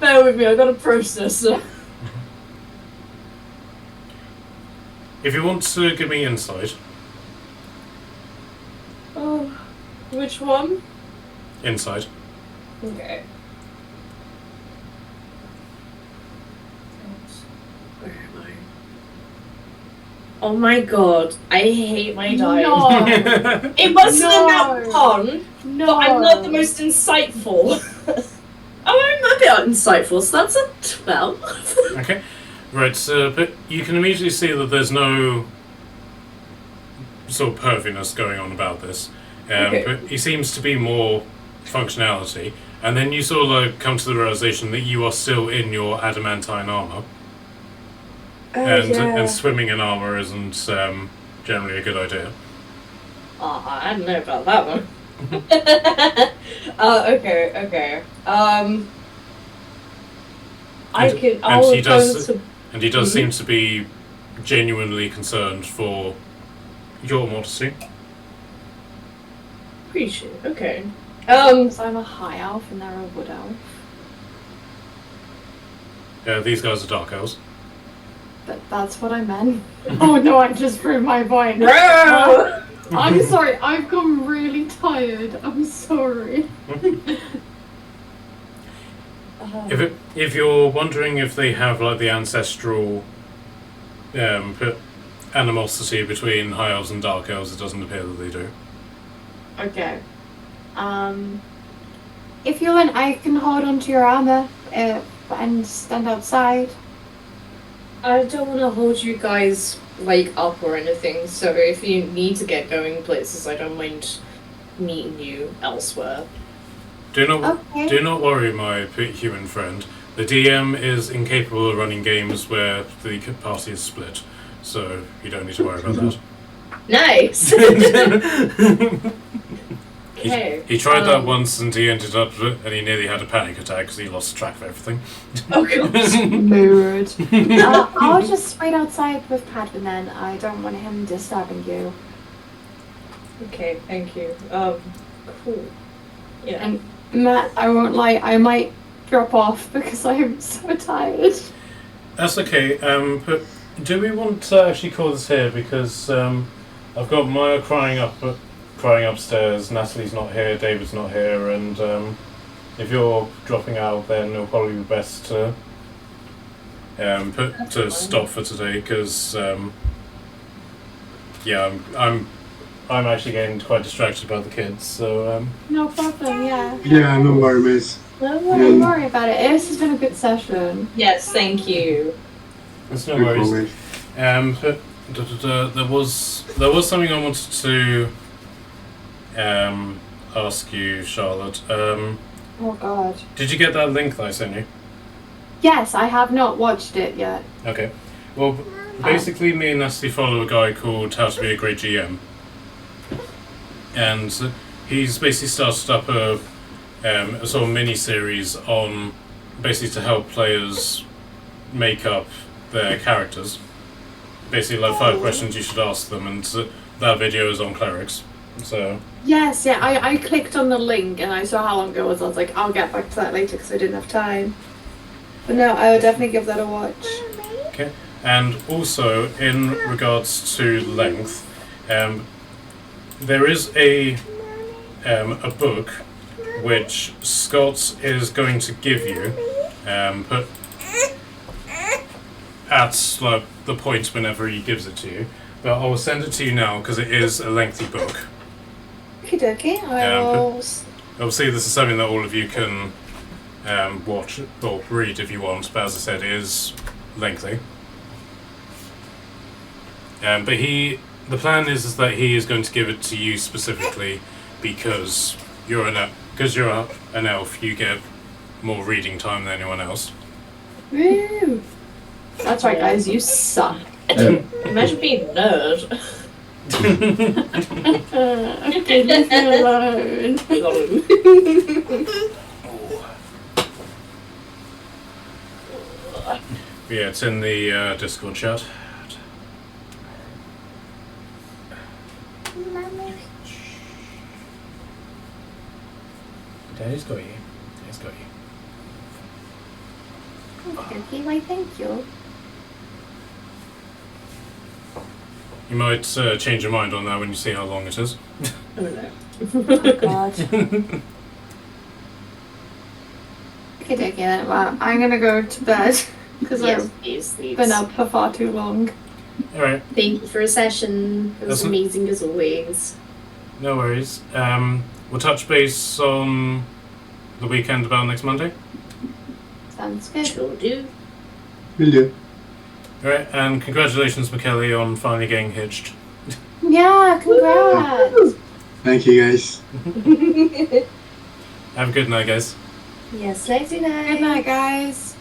Bear with me, I gotta process it. If you want to give me insight, Oh, which one? insight. Okay. Where am I? Oh my god, I hate my dice. No. It must have been that No. one, No. but I'm not the most insightful. Oh, I'm a bit insightful, so that's a 12. Okay. Right, so but you can immediately see that there's no sort of perviness going on about this. Okay. But he seems to be more functionality. And then you sort of like come to the realization that you are still in your adamantine armor. And swimming in armor isn't generally a good idea. Oh, I don't know about that one. Okay. And he does seem to be genuinely concerned for your modesty. Appreciate it, okay. So I'm a high elf and they're a wood elf. Yeah, these guys are dark elves. That's what I meant. Oh no, I just threw my point. Bro! I'm sorry, I've gotten really tired. I'm sorry. If you're wondering if they have like the ancestral animosity between high elves and dark elves, it doesn't appear that they do. Okay. If you want, I can hold onto your armor and stand outside. I don't want to hold you guys like up or anything, so if you need to get going places, I don't mind meeting you elsewhere. Do not Okay. worry, my human friend. The DM is incapable of running games where the party is split, so you don't need to worry about that. Nice! Okay. He tried that once and he ended up and he nearly had a panic attack because he lost track of everything. Oh god. Mood. I'll just wait outside with Padman then. I don't want him disturbing you. Okay, thank you. Cool. Yeah. And Matt, I won't lie, I might drop off because I am so tired. That's okay. But do we want to actually call this here because I've got Maya crying upstairs. Natalie's not here. David's not here, and if you're dropping out, then it'll probably be best to stop for today because I'm actually getting quite distracted by the kids. So No problem, yeah. Yeah, no worries. Don't worry about it. This has been a good session. Yes, thank you. there's no worries. But there was something I wanted to ask you, Charlotte. Oh god. Did you get that link that I sent you? Yes, I have not watched it yet. Okay. Well, basically, me and Natalie follow a guy called How to Be a Great GM, and he's basically started up a sort of mini series on basically to help players make up their characters. Basically, like 5 questions you should ask them, and that video is on clerics. So. Yes, yeah, I clicked on the link and I saw how long ago it was. I was like, I'll get back to that later because I didn't have time. But no, I will definitely give that a watch. Okay. And also, in regards to length, there is a book which Scott is going to give you, but at like the point whenever he gives it to you. But I'll send it to you now because it is a lengthy book. Okie dokie, I will. Obviously, this is something that all of you can watch or read if you want, but as I said, it is lengthy. But he The plan is that he is going to give it to you specifically because you're an elf. You get more reading time than anyone else. Woo! That's right, guys. You suck. Imagine being a nerd. Okay, leave me alone. Yeah, it's in the Discord chat. Daddy's got you. Daddy's got you. Okay, why thank you. You might change your mind on that when you see how long it is. Oh no. Oh god. Okay, then. Well, I'm gonna go to bed because Yes, I've please, please. been up for far too long. Alright, Thank you for a session. It was That's amazing as always. no worries. We'll touch base on the weekend about next Monday. Sounds good. Sure do. Will do. Alright, and congratulations, McKelly, on finally getting hitched. Yeah, congrats. Thank you, guys. Have a good night, guys. Yes, nighty night. Good night, guys.